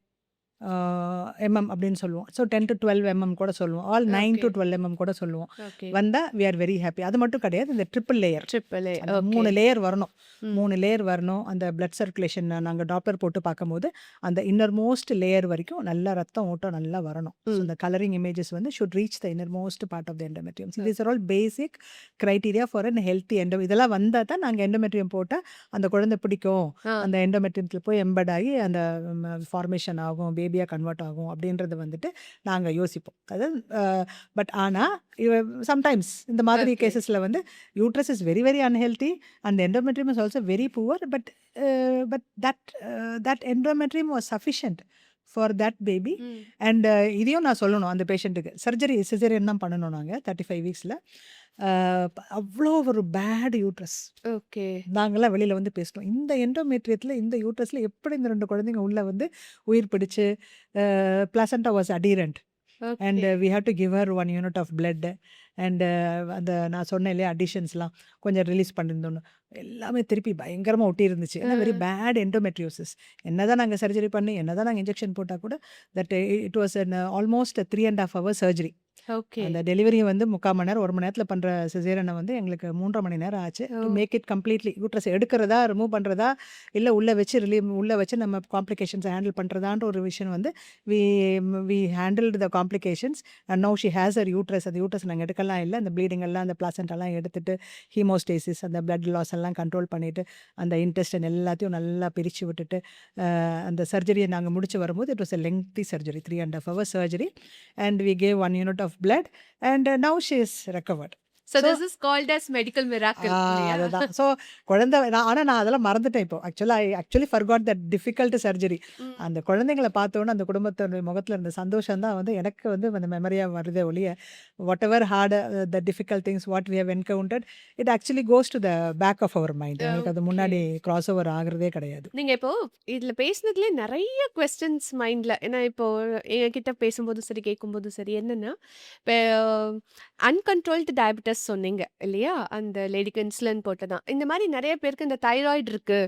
எம்எம் அப்படின்னு சொல்லுவோம். ஸோ 10 to 12 எம்எம் கூட சொல்லுவோம். All 9 okay. to 12 எம்எம் கூட சொல்லுவோம். ஓகே. வந்தா வி ஆர் வெரி ஹாப்பி. அது மட்டும் கிடையாது. இந்த ட்ரிபிள் லேயர் ட்ரிபிள் ஏ. அந்த ஓகே. 3 லேயர் வரணும். ம். 3 லேயர் வரணும். அந்த பிளட் சர்க்குலேஷன் நாங்க டாப்லர் போட்டு பார்க்கும்போது, அந்த இன்னர் மோஸ்ட் லேயர் வரைக்கும் நல்லா ரத்தம் ஓட்டம் நல்லா வரணும். ஸோ ம். இந்த கலரிங் இமேஜஸ் வந்து should reach the inner most part of the endometrium. These are all basic criteria for an healthy இதெல்லாம் வந்தா தான் நாங்க எண்டோமெட்ரியம் போட்டா அந்த குழந்தை பிடிக்கும். ஆ. அந்த எண்டோமெட்ரியத்துல போய் எம்பெட் ஆகி அந்த ஃபார்மேஷன் ஆகும், பேபியா கன்வெர்ட் ஆகும் அப்படின்றத வந்துட்டு நாங்க யோசிப்போம். அதாவது பட் ஆனா சம்டைம்ஸ் இந்த மாதிரி ஓகே. கேசஸ்ல வந்து uterus is very very unhealthy and endometrium is also very poor. But that endometrium was sufficient for that baby. ம். அண்ட் இதையும் நான் சொல்லணும் அந்த பேஷண்ட்டுக்கு சர்ஜரி சிசேரியன் தான் பண்ணணும் நாங்கள் 35 வீக்ஸில். அவ்வளோ ஒரு பேட் யூட்ரஸ். ஓகே. நாங்கெல்லாம் வெளியில் வந்து பேசிட்டோம், இந்த எண்டோமெட்ரியத்தில் இந்த யூட்ரஸில் எப்படி இந்த 2 குழந்தைங்க உள்ளே வந்து உயிர் பிடிச்சு. பிளசண்டா was adherent and okay. we had to give her 1 unit of blood and அந்த நான் சொன்னேன் இல்லையா அடிஷன்ஸ்லாம் கொஞ்சம் ரிலீஸ் பண்ணியிருந்தோன்னு எல்லாமே திருப்பி பயங்கரமாக ஒட்டி இருந்துச்சு. ஏன்னா வெரி பேட் எண்டோமெட்ரியோசிஸ். என்னதான் நாங்கள் சர்ஜரி பண்ணி என்னதான் நாங்கள் இன்ஜெக்ஷன் போட்டால் கூட that it was almost 3.5 hours surgery. Okay. அந்த டெலிவரி வந்து 3/4 மணி நேரம் 1 மணி நேரத்தில் பண்ணுற சிசேரியனை வந்து எங்களுக்கு 3.5 மணி நேரம் ஆச்சு ஓ. To make it completely. Uterus எடுக்கிறதா ரிமூவ் பண்ணுறதா இல்லை உள்ளே வச்சு நம்ம காம்ப்ளிகேஷன்ஸை ஹேண்டில் பண்ணுறதான்ற ஒரு விஷயம் வந்து we we handled the complications. And now she has her uterus. அந்த யூட்ரஸ் நாங்கள் எடுக்கலாம் இல்லை, அந்த ப்ளீடிங் எல்லாம் அந்த பிளாசென்டெல்லாம் எடுத்துட்டு ஹீமோஸ்டேசிஸ் அந்த பிளட் லாஸ் எல்லாம் கண்ட்ரோல் பண்ணிவிட்டு அந்த இன்டெஸ்டன் எல்லாத்தையும் நல்லா பிரித்து விட்டுட்டு அந்த சர்ஜரியை நாங்கள் முடிச்சு வரும்போது it was a lengthy surgery 3.5 hours சர்ஜரி and we gave 1 unit of blood and now she is recovered. So So this is called as medical miracle இல்லையா? அதுதான். ஸோ குழந்தை நான் அதெல்லாம் மறந்துட்டேன் இப்போ. Actually forgot that difficult surgery. ம். அந்த குழந்தைங்களை பார்த்தோன்னே அந்த குடும்பத்தோட முகத்தில் இருந்த சந்தோஷம் தான் வந்து எனக்கு வந்து அந்த மெமரியாக வருதே ஒழிய whatever hard the difficult things what we have encountered it actually goes to the back of our mind. எங்களுக்கு அது ஓகே. முன்னாடி கிராஸ் ஓவர் ஆகுறதே கிடையாது. நீங்க இப்போ இதுல பேசினதுலயே நிறைய கொஸ்டின்ஸ் மைண்ட்ல, ஏன்னா இப்போ எங்ககிட்ட பேசும்போதும் சரி கேட்கும்போதும் சரி என்னன்னா, இப்போ அன்கண்ட்ரோல்டு டயபெட்டிஸ் சொன்னீங்க இல்லையா, அந்த லேடிக்கு இன்சுலின் போட்டதான். இந்த மாதிரி நிறைய பேருக்கு இந்த தைராய்டு இருக்கு,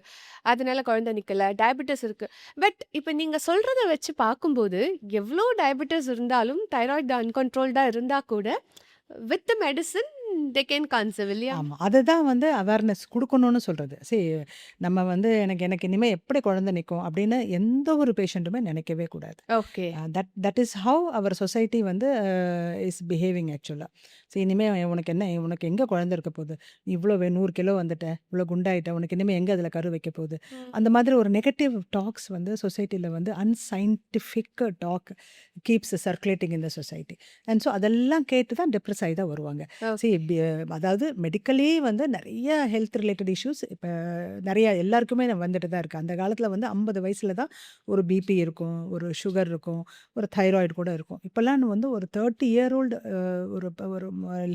அதனால குழந்தை நிக்கல, டயபெட்டிஸ் இருக்கு. பட் இப்போ நீங்க சொல்றத வச்சு பார்க்கும்போது எவ்வளோ டயபெட்டிஸ் இருந்தாலும் தைராய்டு அன்கண்ட்ரோல்டா இருந்தா கூட with medicine they can conceive இல்லையா? ஆமா. அதுதான் வந்து அவேர்னஸ் குடுக்கணும்னு சொல்றது. நம்ம வந்து எனக்கு இனிமே எப்படி குழந்தை நிக்கும் அப்படின்னு எந்த ஒரு பேஷண்ட்டுமே நினைக்கவே கூடாது. Okay. That is how our society வந்து இஸ் பிஹேவிங் ஆக்சுவலா. இனிமே உனக்கு எங்க குழந்தை இருக்க போகுது? இவ்வளோ 100 கிலோ வந்துட்ட, இவ்வளோ குண்டாயிட்ட, உனக்கு இனிமே எங்க அதில் கரு வைக்க போகுது? ம். அந்த மாதிரி ஒரு நெகட்டிவ் டாக்ஸ் வந்து சொசைட்டியில் வந்து unscientific talk keeps circulating in the society. And so அதெல்லாம் கேட்டு தான் டிப்ரெஸ் ஆகி தான் வருவாங்க. ஓகே. அதாவது மெடிக்கலி வந்து நிறைய ஹெல்த் ரிலேட்டட் இஷ்யூஸ் இப்போ நிறைய எல்லாருக்குமே வந்துட்டு தான் இருக்குது. அந்த காலத்தில் வந்து 50 வயசில் தான் ஒரு பிபி இருக்கும், ஒரு சுகர் இருக்கும், ஒரு தைராய்டு கூட இருக்கும். இப்போல்லாம் வந்து ஒரு 30 இயர் ஓல்டு ஒரு ஒரு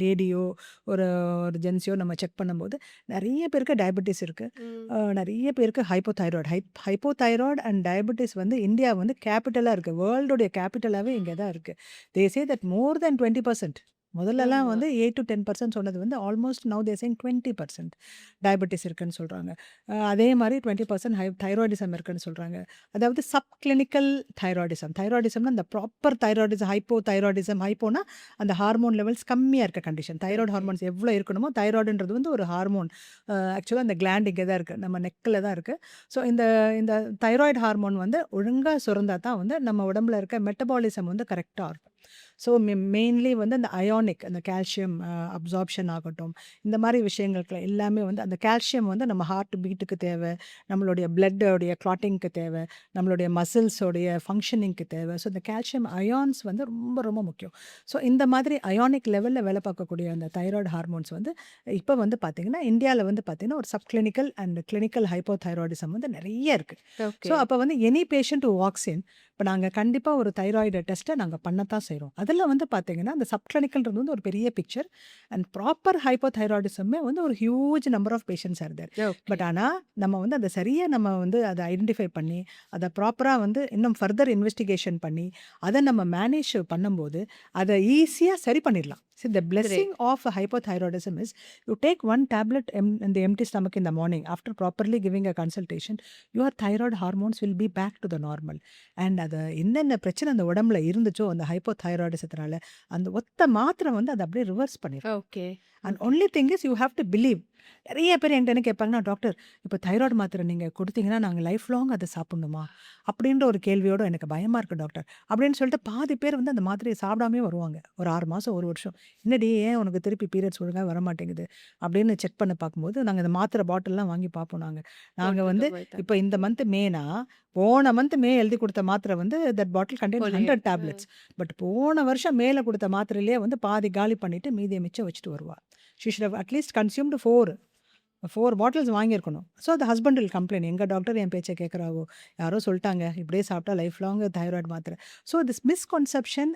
லேடியோ ஒரு ஒரு ஜென்ஸையோ நம்ம செக் பண்ணும்போது நிறைய பேருக்கு டயபெட்டிஸ் இருக்குது. ம். நிறைய பேருக்கு ஹைப்போதைராய்டு அண்ட் டயபெட்டிஸ் வந்து இந்தியா வந்து கேபிட்டலாக இருக்குது. வேர்ல்டுடைய கேபிட்டலாகவே இங்கே தான் இருக்குது. தே சே தட் மோர் தென் 20%. முதல்லலாம் ஆமா. வந்து 8 to 10% சொன்னது வந்து almost now they saying 20% diabetes இருக்குன்னு சொல்கிறாங்க. அதே மாதிரி 20% தைராய்டிசம் இருக்குன்னு சொல்கிறாங்க. அதாவது சப் கிளினிக்கல் தைராய்டிசம்னா அந்த ப்ராப்பர் தைராய்டிசம், ஹைப்போனா அந்த ஹார்மோன் லெவல்ஸ் கம்மியாக இருக்க கண்டிஷன். Thyroid okay. ஹார்மோன்ஸ் எவ்வளோ இருக்கணுமோ, தைராய்டுன்றது வந்து ஒரு ஹார்மோன். ஆக்சுவலாக அந்த கிளாண்ட் இங்கே தான் இருக்குது, நம்ம நெக்கில் தான் இருக்குது. ஸோ இந்த இந்த தைராய்டு ஹார்மோன் வந்து ஒழுங்காக சுரந்தா தான் வந்து நம்ம உடம்புல இருக்க மெட்டபாலிசம் வந்து கரெக்டாக இருக்கும். ஸோ மெயின்லி வந்து அந்த அயானிக் அந்த கால்சியம் அப்சார்ப்ஷன் ஆகட்டும், இந்த மாதிரி விஷயங்களுக்கு எல்லாமே வந்து அந்த கால்சியம் வந்து நம்ம ஹார்ட் பீட்டுக்கு தேவை, நம்மளுடைய பிளட்டோடைய கிளாட்டிங்க்கு தேவை, நம்மளுடைய மசில்ஸோடைய ஃபங்க்ஷனிங்க்கு தேவை. ஸோ இந்த கால்சியம் அயான்ஸ் வந்து ரொம்ப ரொம்ப முக்கியம். ஸோ இந்த மாதிரி அயானிக் லெவலில் வேலை பார்க்கக்கூடிய அந்த தைராய்டு ஹார்மோன்ஸ் வந்து இப்போ வந்து பார்த்திங்கன்னா இந்தியாவில் வந்து பார்த்திங்கன்னா ஒரு sub clinical and clinical hypothyroidism வந்து நிறைய இருக்குது. ஓகே. ஸோ அப்போ வந்து எனி பேஷண்ட் ஹூ வாக்ஸ் இன், இப்போ நாங்கள் கண்டிப்பாக ஒரு தைராய்டு டெஸ்ட்டை நாங்கள் பண்ணத்தான் செய்கிறோம். அதில் வந்து பார்த்தீங்கன்னா அந்த சப்கிளினிக்கல்ன்றது வந்து ஒரு பெரிய பிக்சர் அண்ட் ப்ராப்பர் ஹைப்போதைராய்டிசமே வந்து ஒரு huge number of patients are there. Okay. But ஆனால் நம்ம வந்து அதை சரியாக நம்ம வந்து அதை ஐடென்டிஃபை பண்ணி அதை ப்ராப்பராக வந்து இன்னும் ஃபர்தர் இன்வெஸ்டிகேஷன் பண்ணி அதை நம்ம மேனேஜ் பண்ணும்போது அதை ஈஸியாக சரி பண்ணிடலாம். See, the Great. blessing of a hypothyroidism is you take one tablet in the empty stomach in the morning after properly giving a consultation, your thyroid hormones will be back to the normal. And அது என்னென்ன பிரச்சனை அந்த உடம்புல இருந்துச்சோ அந்த ஹைப்போதைராய்டிசத்தினால அந்த ஒத்த மாத்திரை வந்து அதை அப்படியே ரிவர்ஸ் பண்ணிடும். Okay. And okay. Only thing is you have to believe. நிறைய பேர் என்கிட்ட என்ன கேட்பாங்கன்னா, டாக்டர் இப்போ தைராய்டு மாத்திரை நீங்கள் கொடுத்தீங்கன்னா நாங்கள் லைஃப் லாங் அதை சாப்பிடணுமா அப்படின்ற ஒரு கேள்வியோட எனக்கு பயமாக இருக்குது டாக்டர் அப்படின்னு சொல்லிட்டு பாதி பேர் வந்து அந்த மாத்திரையை சாப்பிடாமே வருவாங்க. ஒரு 6 மாதம் 1 வருஷம், என்னடி ஏன் உனக்கு திருப்பி பீரியட்ஸ் ஒழுங்காக வர மாட்டேங்குது அப்படின்னு செக் பண்ண பார்க்கும்போது நாங்கள் இந்த மாத்திரை பாட்டில்லாம் வாங்கி பார்ப்போம். நாங்கள் வந்து போட்டுக்க இப்போ இந்த மந்த் மேனா போன மந்த் மே எழுதி கொடுத்த மாத்திரை வந்து தட் பாட்டில் கண்டெயின் போலியே. 100 டேப்லெட்ஸ். பட் போன வருஷம் மேலே கொடுத்த மாத்திரையிலேயே வந்து பாதி காலி பண்ணிட்டு மீதியை மிச்சம் வச்சுட்டு வருவா. She should have at least consumed 4 bottles வாங்கியிருக்கணும். So அந்த ஹஸ்பண்ட் வில் கம்ப்ளைண்ட், எங்கள் டாக்டர் என் பேச்சை கேட்குறாவோ, யாரோ சொல்லிட்டாங்க இப்படியே சாப்பிட்டா லைஃப் லாங் தைராய்டு மாத்திரை. So this misconception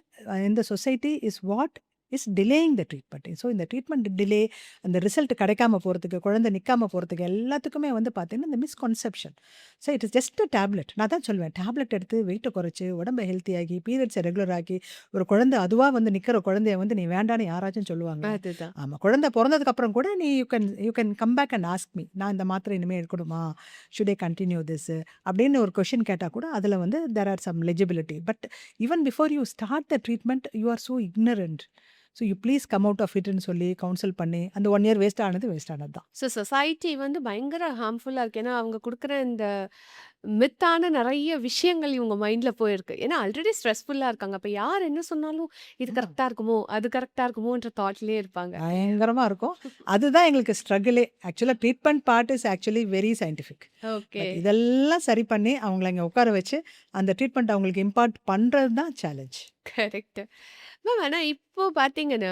in the society is what is delaying the treatment. So இந்த ட்ரீட்மெண்ட் டிலே, அந்த ரிசல்ட் கிடைக்காம போகிறதுக்கு, குழந்தை நிற்காம போகிறதுக்கு எல்லாத்துக்குமே வந்து பார்த்தீங்கன்னா இந்த misconception. So it is just a tablet. நான் தான் சொல்லுவேன், டேப்லெட் எடுத்து வெயிட்டை குறைச்சி உடம்பை ஹெல்த்தியாகி பீரியட்ஸை ரெகுலர் ஆக்கி ஒரு குழந்தை அதுவாக வந்து நிற்கிற குழந்தைய வந்து நீ வேண்டான்னு யாராச்சும் சொல்லுவாங்க? அதுதான். ஆமாம், குழந்தை பிறந்ததுக்கப்புறம் கூட நீ you can come back and ask me, நான் இந்த மாத்திரை இனிமேல் எடுக்கணுமா, ஷுட் ஐ கண்டினியூ திஸ் அப்படின்னு ஒரு கொஷின் கேட்டால் கூட அதில் வந்து there are some legibility. But even before you start the treatment you are so ignorant. So you please come out of இட்னு சொல்லி கவுன்சில் பண்ணி அந்த 1 இயர் வேஸ்ட் ஆனது தான். ஸோ சொசைட்டி வந்து பயங்கர ஹார்ம்ஃபுல்லாக இருக்குது. ஏன்னா அவங்க கொடுக்குற இந்த மித்தான நிறைய விஷயங்கள் இவங்க மைண்டில் போயிருக்கு. ஏன்னா ஆல்ரெடி ஸ்ட்ரெஸ்ஃபுல்லாக இருக்காங்க. அப்போ யார் என்ன சொன்னாலும் இது ஆமா. கரெக்டாக இருக்குமோ அது கரெக்டாக இருக்குமோன்ற தாட்லேயே இருப்பாங்க. பயங்கரமாக இருக்கும். அதுதான் எங்களுக்கு ஸ்ட்ரகிளே. ஆக்சுவலாக treatment part is actually very scientific. Okay. But இதெல்லாம் சரி பண்ணி அவங்கள இங்கே உட்கார வச்சு அந்த ட்ரீட்மெண்ட் அவங்களுக்கு இம்பார்ட் பண்ணுறது தான் சேலஞ்ச். கரெக்ட். மேம், ஆனால் இப்போ பார்த்தீங்கன்னா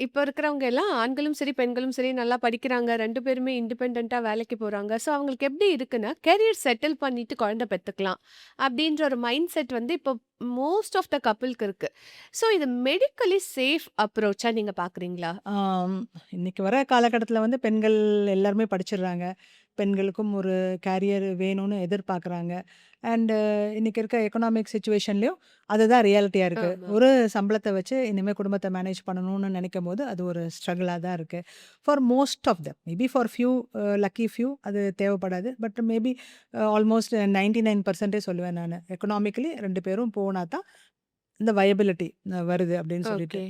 இப்போ இருக்கிறவங்க எல்லாம் ஆண்களும் சரி பெண்களும் சரி நல்லா படிக்கிறாங்க. 2 பேருமே இண்டிபெண்ட்டாக வேலைக்கு போகிறாங்க. ஸோ அவங்களுக்கு எப்படி இருக்குன்னா கெரியர் செட்டில் பண்ணிட்டு குழந்தை பெற்றுக்கலாம் அப்படின்ற ஒரு மைண்ட் செட் வந்து இப்போ மோஸ்ட் ஆஃப் த கப்பிள்க்கு இருக்குது. ஸோ இது மெடிக்கலி சேஃப் அப்ரோச்சாக நீங்கள் பார்க்குறீங்களா? இன்னைக்கு வர காலகட்டத்தில் வந்து பெண்கள் எல்லாருமே படிச்சிடுறாங்க. பெண்களுக்கும் ஒரு கேரியர் வேணும்னு எதிர்பார்க்குறாங்க. அண்டு இன்னைக்கு இருக்க எக்கனாமிக் சுச்சுவேஷன்லேயும் அதுதான் ரியாலிட்டியாக இருக்குது. ஆமா. ஒரு சம்பளத்தை வச்சு இனிமேல் குடும்பத்தை மேனேஜ் பண்ணணும்னு நினைக்கும் போது அது ஒரு ஸ்ட்ரகிளாக தான் இருக்குது for most of them. Maybe for few lucky few அது தேவைப்படாது. பட் மேபி ஆல்மோஸ்ட் 99% சொல்லுவேன் நான். எக்கனாமிக்கலி 2 பேரும் போனால் தான் இந்த வயபிலிட்டி வருது அப்படின்னு சொல்லிட்டு. ஓகே.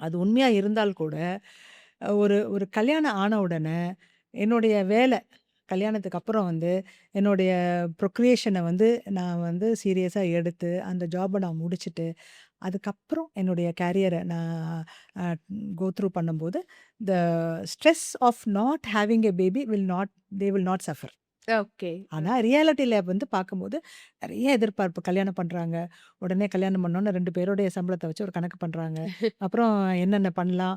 அது உண்மையாக இருந்தால் கூட ஒரு ஒரு கல்யாணம் ஆன உடனே என்னுடைய வேலை கல்யாணத்துக்கு அப்புறம் வந்து என்னுடைய ப்ரொக்ரியேஷனை வந்து நான் வந்து சீரியஸாக எடுத்து அந்த ஜாபை நான் முடிச்சுட்டு அதுக்கப்புறம் என்னுடைய கேரியரை நான் கோ த்ரூ பண்ணும்போது the stress of not having a baby they will not suffer. Okay. ஆனால் ரியாலிட்டியில் வந்து பார்க்கும்போது நிறைய எதிர்பார்ப்பு. கல்யாணம் பண்ணுறாங்க, உடனே கல்யாணம் பண்ணோன்னே 2 பேருடைய சம்பளத்தை வச்சு ஒரு கணக்கு பண்ணுறாங்க. அப்புறம் என்னென்ன பண்ணலாம்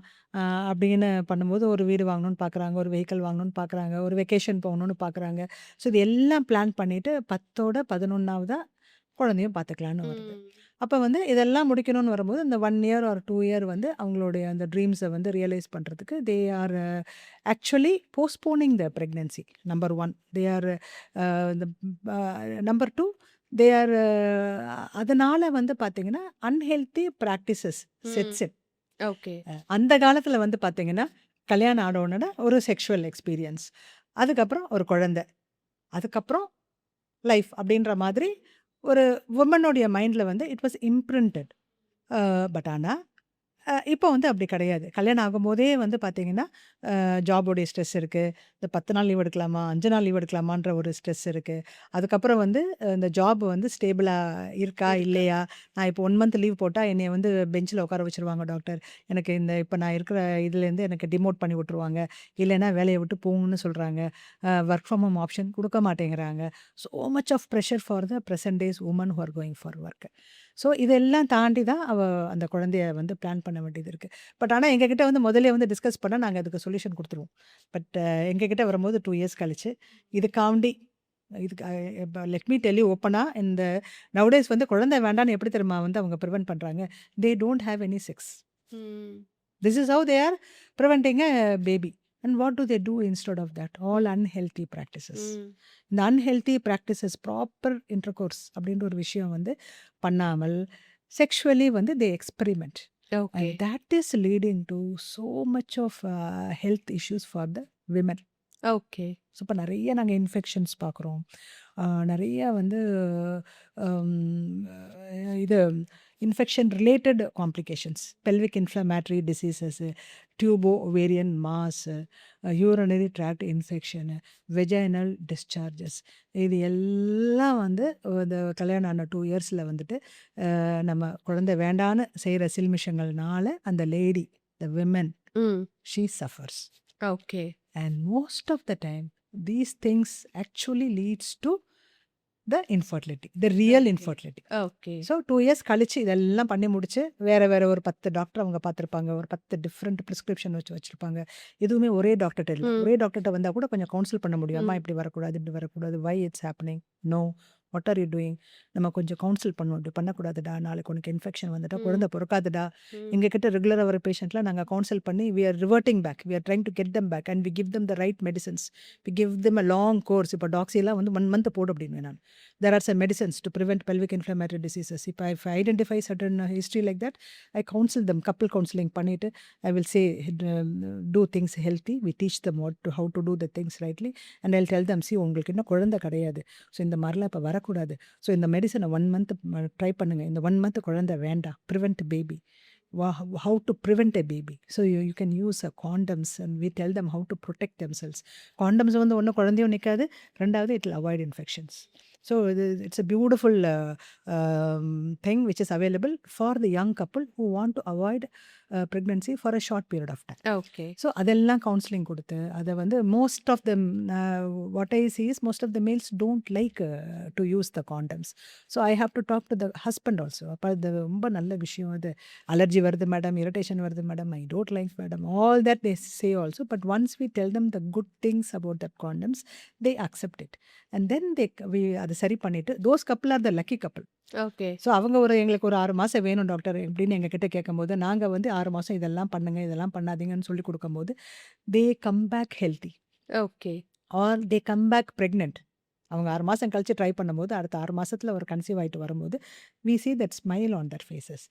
அப்படின்னு பண்ணும்போது ஒரு வீடு வாங்கணும்னு பார்க்குறாங்க, ஒரு வெஹிக்கிள் வாங்கணும்னு பார்க்குறாங்க, ஒரு வெக்கேஷன் போகணும்னு பார்க்குறாங்க. ஸோ இது எல்லாம் பிளான் பண்ணிவிட்டு 10ஓட 11ஆவதா குழந்தையும் பார்த்துக்கலான்னு வருது. ம். அப்போ வந்து இதெல்லாம் முடிக்கணும்னு வரும்போது இந்த 1 இயர் ஆர் 2 இயர் வந்து அவங்களுடைய அந்த ட்ரீம்ஸை வந்து ரியலைஸ் பண்ணுறதுக்கு they are actually postponing the pregnancy. Number 1 they are இந்த நம்பர் 2 தே ஆர் அதனால் வந்து பார்த்தீங்கன்னா அன்ஹெல்த்தி ப்ராக்டிசஸ் ம். செட்ஸ் இன். ஓகே. அந்த காலத்தில் வந்து பார்த்தீங்கன்னா கல்யாணம் ஆன உடனே ஒரு செக்ஷுவல் எக்ஸ்பீரியன்ஸ், அதுக்கப்புறம் ஒரு குழந்தை, அதுக்கப்புறம் லைஃப் அப்படின்ற மாதிரி ஒரு உமனுடைய மைண்டில் வந்து இட் வாஸ் இம்ப்ரிண்டட். பட் ஆனால் இப்போ வந்து அப்படி கிடையாது. கல்யாணம் ஆகும்போதே வந்து பார்த்தீங்கன்னா ஜாபோடைய ஸ்ட்ரெஸ் இருக்குது. இந்த 10 நாள் லீவ் எடுக்கலாமா, 5 நாள் லீவ் எடுக்கலாமான்ற ஒரு ஸ்ட்ரெஸ் இருக்குது. அதுக்கப்புறம் வந்து இந்த ஜாப் வந்து ஸ்டேபிளாக இருக்கா இருக்கா? இல்லையா, நான் இப்போ 1 மந்த் லீவ் போட்டால் என்னை வந்து பெஞ்சில் உட்கார வச்சுருவாங்க டாக்டர், எனக்கு இந்த இப்போ நான் இருக்கிற இதுலேருந்து எனக்கு டிமோட் பண்ணி விட்ருவாங்க, இல்லைன்னா வேலையை விட்டு போகணுன்னு சொல்கிறாங்க, ஒர்க் ஃப்ரம் ஹோம் ஆப்ஷன் கொடுக்க மாட்டேங்கிறாங்க. So much of pressure for the present days women who are going for work. So இதெல்லாம் தாண்டி தான் அந்த குழந்தைய வந்து பிளான் பண்ண வேண்டியது இருக்குது. பட் ஆனால் எங்ககிட்ட வந்து முதல்ல வந்து டிஸ்கஸ் பண்ணால் நாங்கள் அதுக்கு சொல்யூஷன் கொடுத்துருவோம். பட் எங்ககிட்ட வரும்போது 2 இயர்ஸ் கழிச்சு இதுக்காண்டி இதுக்கு லெட் மீ டெல் யூ ஓப்பனாக, இந்த நவுடேஸ் வந்து குழந்தை வேண்டான்னு எப்படி தெரியுமா வந்து அவங்க ப்ரிவென்ட் பண்ணுறாங்க, they don't have any sex. ம். This is how they are preventing a baby. And what do they do instead of that? All unhealthy practices. ம். இந்த unhealthy practices, ப்ராப்பர் இன்டர்கோர்ஸ் அப்படின்ற ஒரு விஷயம் வந்து பண்ணாமல் செக்ஷுவலி வந்து they experiment. Okay. and that is leading to so much of health issues for the women. Okay. So இப்போ நிறைய நாங்கள் இன்ஃபெக்ஷன்ஸ் பார்க்குறோம். நிறைய வந்து இது infection related complications, pelvic inflammatory diseases, tubo ovarian mass, urinary tract infection, vaginal discharges, இது எல்லாம் வந்து இந்த கல்யாணம் ஆன 2 இயர்ஸில் வந்துட்டு நம்ம குழந்தை வேண்டான்னு செய்கிற சில்மிஷங்கள்னால அந்த லேடி, த விமன், ம். She suffers. Okay. And most of the time, these things actually leads to the infertility, the real Okay. infertility. Okay. So 2 years கழிச்சு இதெல்லாம் பண்ணி முடிச்சு வேற ஒரு 10 டாக்டர் அவங்க பார்த்துருப்பாங்க. ஒரு 10 டிஃப்ரெண்ட் ப்ரிஸ்கிரிப்ஷன் வச்சுருப்பாங்க. எதுவுமே ஒரே டாக்டர்கிட்ட இல்லை. ம். ஒரே டாக்டர்கிட்ட வந்தால் கூட கொஞ்சம் கவுன்சில் பண்ண முடியும். அம்மா ம். இப்படி வரக்கூடாது, இப்படி வரக்கூடாது, why it's happening, no, what are you doing, நம்ம கொஞ்சம் கவுன்சில் பண்ணுவோம். இப்படி பண்ணக்கூடாதுடா, நாளைக்கு உனக்கு இன்ஃபெக்ஷன் வந்துட்டா ம். குழந்தை பிறக்காதுடா. ம். எங்ககிட்ட ரெகுலராக வர பேஷண்ட்லாம் நாங்கள் கவுன்சில் பண்ணி we are reverting back, we are trying to get them back and we give them the right medicines, we give them a long course. இப்போ டாக்ஸிலாம் வந்து 1 month போடு அப்படின்னு நான், there are some medicines to prevent pelvic inflammatory diseases. If I identify certain history like that, I counsel them, couple counseling பண்ணிட்டு I will say do things healthy, we teach them how to do the things rightly, and I'll tell them, see உங்களுக்கு இன்னும் குழந்தை கிடையாது, so இந்த மாதிரிலாம் இப்போ வரக்கூடாது, so இந்த மெடிசனை 1 month ட்ரை பண்ணுங்க, இந்த 1 month குழந்தை வேண்டாம், prevent baby, how to prevent a baby. So you can use condoms and we tell them how to protect themselves. Condoms வந்து ஒன்றும் குழந்தையும் நிற்காது, ரெண்டாவது it will avoid infections. So it's a beautiful thing which is available for the young couple who want to avoid pregnancy for a short period of time. Okay. So அதெல்லாம் counselling கொடுத்து அதை வந்து most of the what I see is most of the males don't like to use the condoms. So I have to talk to the husband also. அப்போ அது ரொம்ப நல்ல விஷயம். அது அலர்ஜி வருது மேடம், இரிட்டேஷன் வருது madam, I don't like madam, all that they say also. But once we tell them the good things about that condoms, they accept it and then அதை சரி பண்ணிவிட்டு those couple R the lucky couple. Okay. So அவங்க எங்களுக்கு ஒரு 6 மாதம் வேணும் doctor அப்படின்னு எங்ககிட்ட கேட்கும்போது, நாங்கள் வந்து 6 மாதம் இதெல்லாம் பண்ணுங்க, இதெல்லாம் பண்ணாதீங்கன்னு சொல்லி கொடுக்கும்போது, they come back healthy okay. Or they come back pregnant. அவங்க 6 மாதம் கழிச்சு ட்ரை பண்ணும்போது அடுத்த 6 மாதத்தில் ஒரு கன்சீவ் ஆகிட்டு வரும்போது we see that smile on their faces.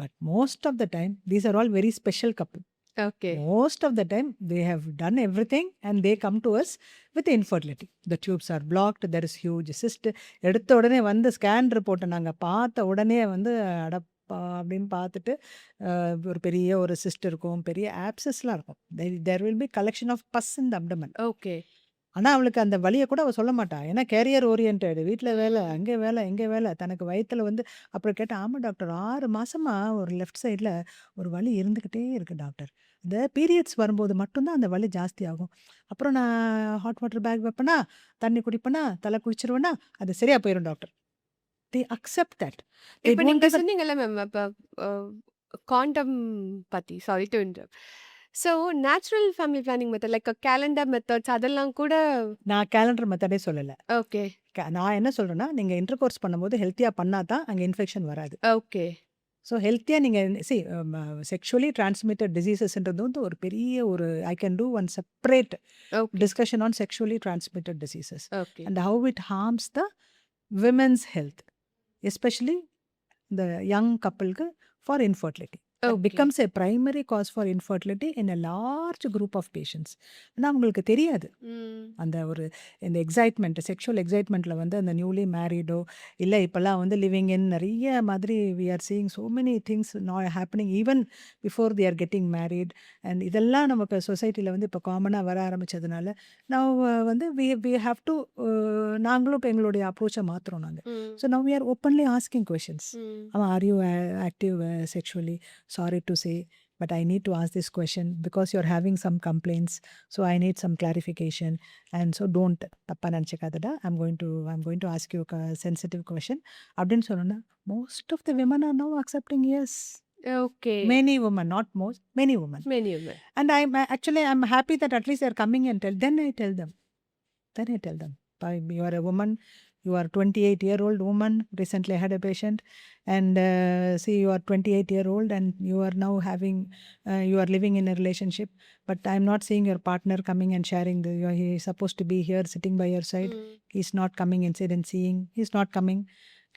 But most of the time these are all very special couple. Okay. Most of the time they have done everything and they come to us with infertility. The tubes are blocked, there is huge cyst. எடுத்த உடனே வந்து scan ரிப்போர்ட்டை நாங்கள் பார்த்த உடனே வந்து அடப்பா அப்படின்னு பார்த்துட்டு ஒரு பெரிய ஒரு சிஸ்ட் இருக்கும், பெரிய ஆப்சஸ்லாம் இருக்கும். there will be collection of pus in the abdomen. Okay. ஆனால் அவளுக்கு அந்த வலியை கூட அவள் சொல்ல மாட்டா. ஏன்னா கேரியர் ஓரியன்டட், வீட்டில் வேலை, அங்கே வேலை, எங்கே வேலை, தனக்கு வயிற்றில் வந்து. அப்புறம் கேட்டால், ஆமாம் டாக்டர் 6 மாசமா ஒரு லெஃப்ட் சைடில் ஒரு வலி இருந்துக்கிட்டே இருக்குது டாக்டர், இந்த பீரியட்ஸ் வரும்போது மட்டும்தான் அந்த வலி ஜாஸ்தி ஆகும், அப்புறம் நான் ஹாட் வாட்டர் பேக் வைப்பேனா, தண்ணி குடிப்பேனா, தலை குளிச்சிருவேனா, அது சரியாக போயிடும் doctor. they accept that. They இப்போ don't நீங்க even சொன்னீங்கல்ல மேம், இப்போ காண்டம் பத்தி, sorry to interrupt. So natural family planning method like calendar methods அதெல்லாம் கூட. நான் கேலண்டர் மெத்தடே சொல்லலை. ஓகே. நான் என்ன சொல்கிறேன்னா, நீங்கள் இன்டர் கோர்ஸ் பண்ணும்போது ஹெல்த்தியாக பண்ணால் தான் அங்கே இன்ஃபெக்ஷன் வராது. ஓகே. ஸோ ஹெல்த்தியாக நீங்கள் செக்ஷுவலி டிரான்ஸ்மிட்டட் டிசீசஸ்ன்றது வந்து ஒரு பெரிய ஒரு I can do one separate okay. discussion on sexually transmitted diseases okay. and how it harms the women's health, especially the young couple for infertility. That okay. becomes a primary cause for infertility in a large group of patients. ஆனால் அவங்களுக்கு தெரியாது. ம். அந்த ஒரு இந்த excitement, sexual எக்ஸைட்மெண்ட்டில் வந்து அந்த newly மேரிடோ இல்லை இப்போல்லாம் வந்து லிவிங் இன் நிறைய மாதிரி we are seeing so many things now happening even before they are getting married. and இதெல்லாம் நமக்கு சொசைட்டியில் வந்து இப்போ காமனாக வர ஆரம்பித்ததுனால நான் வந்து we have to நாங்களும் இப்போ எங்களுடைய அப்ரோச்சை மாற்றுறோம் நாங்கள். ம். So now we are openly asking questions. ம். Are you active sexually? Sorry to say, but I need to ask this question because you're having some complaints, so I need some clarification. And so don't தப்பா நினச்சிக்காதடா, I'm going to ask you a sensitive question அப்படின்னு சொன்னோன்னா most of the women are now accepting yes. Okay. Many women, not most, many women. Many women. And I'm happy that at least they're coming and then I tell them, you are a woman, you are 28-year-old woman, recently had a patient, and see you are 28-year-old and you are now having you are living in a relationship, but I'm not seeing your partner coming and sharing he is supposed to be here sitting by your side, ம். he's not coming inside and seeing, he's not coming,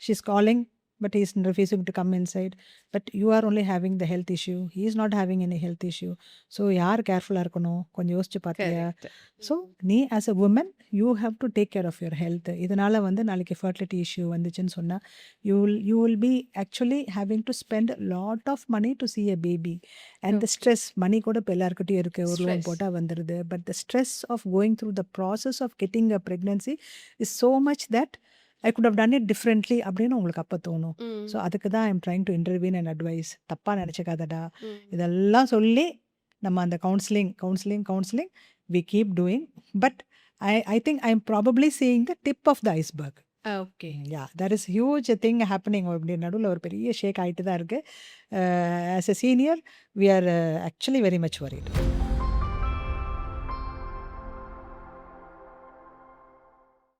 she's calling, but he is refusing to come inside. But you are only having the health issue. He is not having any health issue. So யார் கேர்ஃபுல்லாக இருக்கணும் கொஞ்சம் யோசிச்சு பார்த்தியா? Correct. So நீ as a woman you have to take care of your health. இதனால் வந்து நாளைக்கு ஃபர்டிலிட்டி இஷ்யூ வந்துச்சுன்னு சொன்னால் you will be actually having to spend lot of money to see a baby. And the stress money கூட இப்போ எல்லாருக்கிட்டையும் இருக்குது, ஒரு லோன் Stress. போட்டால் வந்துடுது. But the stress of going through the process of getting a pregnancy is so much that I good have done it differently அப்படின்னு உங்களுக்கு அப்போ தோணும். ம். ஸோ அதுக்கு தான் I'm trying to intervene and advise. தப்பாக நினச்சிக்காதடா, ம். இதெல்லாம் சொல்லி நம்ம அந்த counselling we keep doing. But I think I am probably seeing the tip of the iceberg. Okay. Ya that is huge thing happening. அப்படி நடுவில் ஒரு பெரிய ஷேக் ஆகிட்டு தான் இருக்குது. As a senior we are actually very much worried.